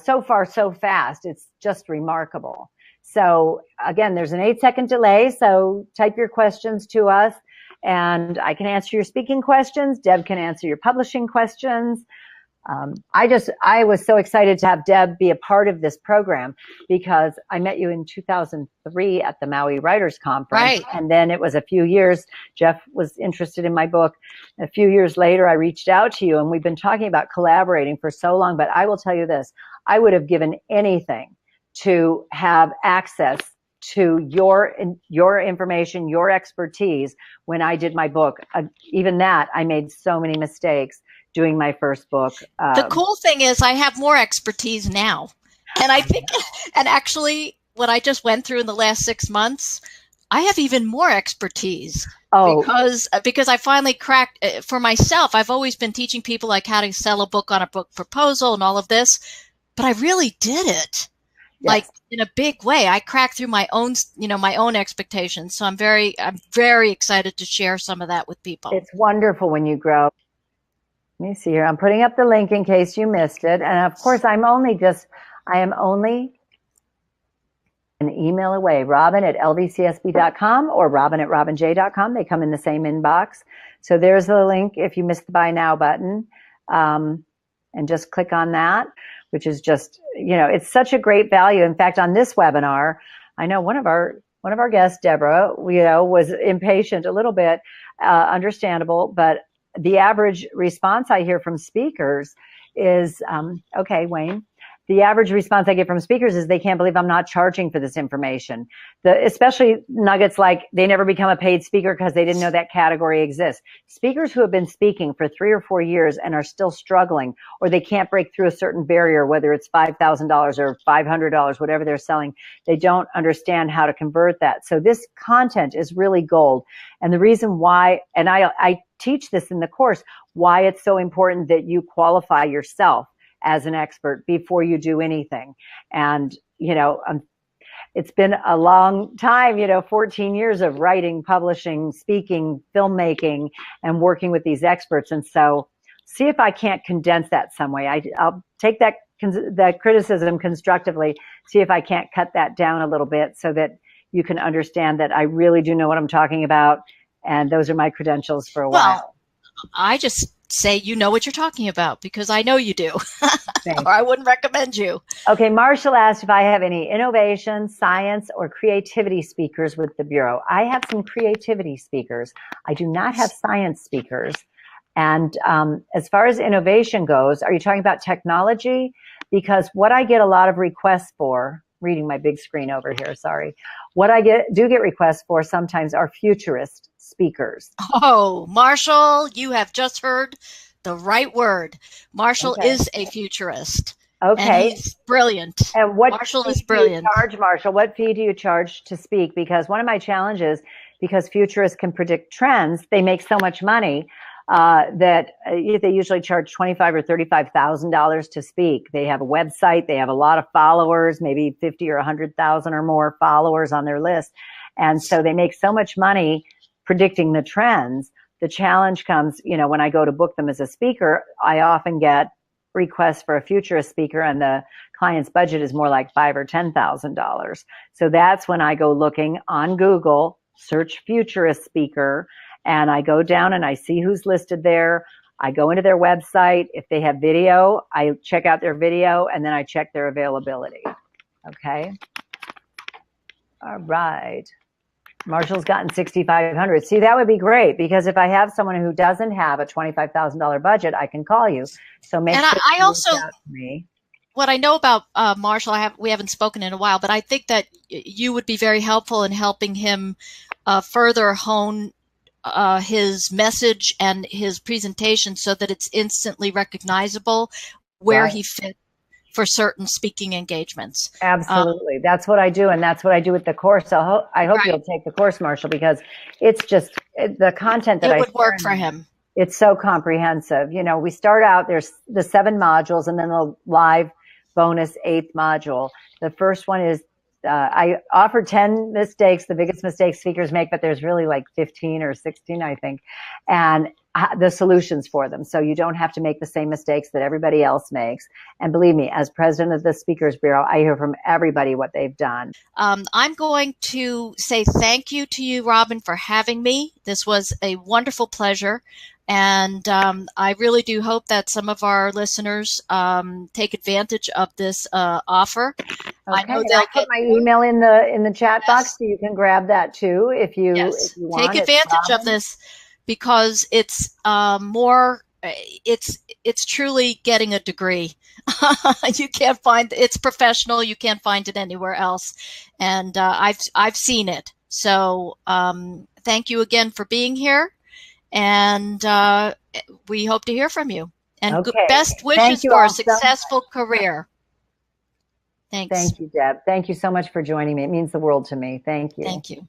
so far, so fast. It's just remarkable. So again, there's an 8-second delay. So type your questions to us and I can answer your speaking questions. Deb can answer your publishing questions. I was so excited to have Deb be a part of this program because I met you in 2003 at the Maui Writers Conference. Right. And then it was a few years, Jeff was interested in my book. A few years later, I reached out to you and we've been talking about collaborating for so long, but I will tell you this, I would have given anything to have access to your information, your expertise when I did my book. Even that, I made so many mistakes doing my first book. The cool thing is I have more expertise now. And I think, and actually what I just went through in the last 6 months, I have even more expertise. Oh, because I finally cracked for myself. I've always been teaching people like how to sell a book on a book proposal and all of this, but I really did it. Yes. Like in a big way. I cracked through my own, my own expectations. So I'm very excited to share some of that with people. It's wonderful when you grow. Let me see here. I'm putting up the link in case you missed it. And of course, I am only an email away, robin@lvcsb.com or robin@robinj.com. They come in the same inbox. So there's the link if you missed the buy now button. And just click on that, which is just, it's such a great value. In fact, on this webinar, I know one of our guests, Deborah, was impatient a little bit, understandable, but the average response I hear from speakers is, okay, Wayne, the average response I get from speakers is they can't believe I'm not charging for this information. Especially nuggets like they never become a paid speaker because they didn't know that category exists. Speakers who have been speaking for 3 or 4 years and are still struggling, or they can't break through a certain barrier, whether it's $5,000 or $500, whatever they're selling, they don't understand how to convert that. So this content is really gold. And the reason why, and I teach this in the course, why it's so important that you qualify yourself as an expert before you do anything. And, it's been a long time, 14 years of writing, publishing, speaking, filmmaking, and working with these experts. And so see if I can't condense that some way. I'll take that criticism constructively, see if I can't cut that down a little bit so that you can understand that I really do know what I'm talking about. And those are my credentials for a while. I just say you know what you're talking about because I know you do, Thank or I wouldn't recommend you. Okay, Marshall asked if I have any innovation, science, or creativity speakers with the Bureau. I have some creativity speakers. I do not have science speakers. And as far as innovation goes, are you talking about technology? Because what I get a lot of requests for, reading my big screen over here, sorry. What I do get requests for sometimes are futurist speakers. Oh, Marshall, you have just heard the right word. Marshall Okay. is a futurist. Okay. And he's brilliant. And what Marshall is fee do you brilliant. charge, Marshall? What fee do you charge to speak? Because one of my challenges, because futurists can predict trends, they make so much money that they usually charge $25,000 or $35,000 to speak. They have a website, they have a lot of followers, maybe 50 or 100,000 or more followers on their list, and so they make so much money predicting the trends. The challenge comes, when I go to book them as a speaker, I often get requests for a futurist speaker, and the client's budget is more like $5,000 or $10,000. So that's when I go looking on Google, search futurist speaker, and I go down and I see who's listed there. I go into their website. If they have video, I check out their video, and then I check their availability. Okay. All right. Marshall's gotten 6,500. See, that would be great, because if I have someone who doesn't have a $25,000 budget, I can call you. So make sure I you also, reach out to me. What I know about Marshall, we haven't spoken in a while, but I think that you would be very helpful in helping him further hone his message and his presentation so that it's instantly recognizable where he fits for certain speaking engagements. Absolutely. That's what I do. And that's what I do with the course. So I hope you'll take the course, Marshall, because it's just the content that it would work for him. It's so comprehensive. We start out, there's the 7 modules and then the live bonus 8th module. The first one is, I offer 10 mistakes, the biggest mistakes speakers make, but there's really like 15 or 16, I think, and the solutions for them. So you don't have to make the same mistakes that everybody else makes. And believe me, as president of the Speakers Bureau, I hear from everybody what they've done. I'm going to say thank you to you, Robin, for having me. This was a wonderful pleasure. And I really do hope that some of our listeners take advantage of this offer. Okay, I know I'll put my email in the chat box, so you can grab that too if you want. Take advantage of this, because it's it's truly getting a degree. You can't find it's professional. You can't find it anywhere else, and I've seen it. So thank you again for being here. And we hope to hear from you. And best wishes for a successful career. Thanks. Thank you, Deb. Thank you so much for joining me. It means the world to me. Thank you. Thank you.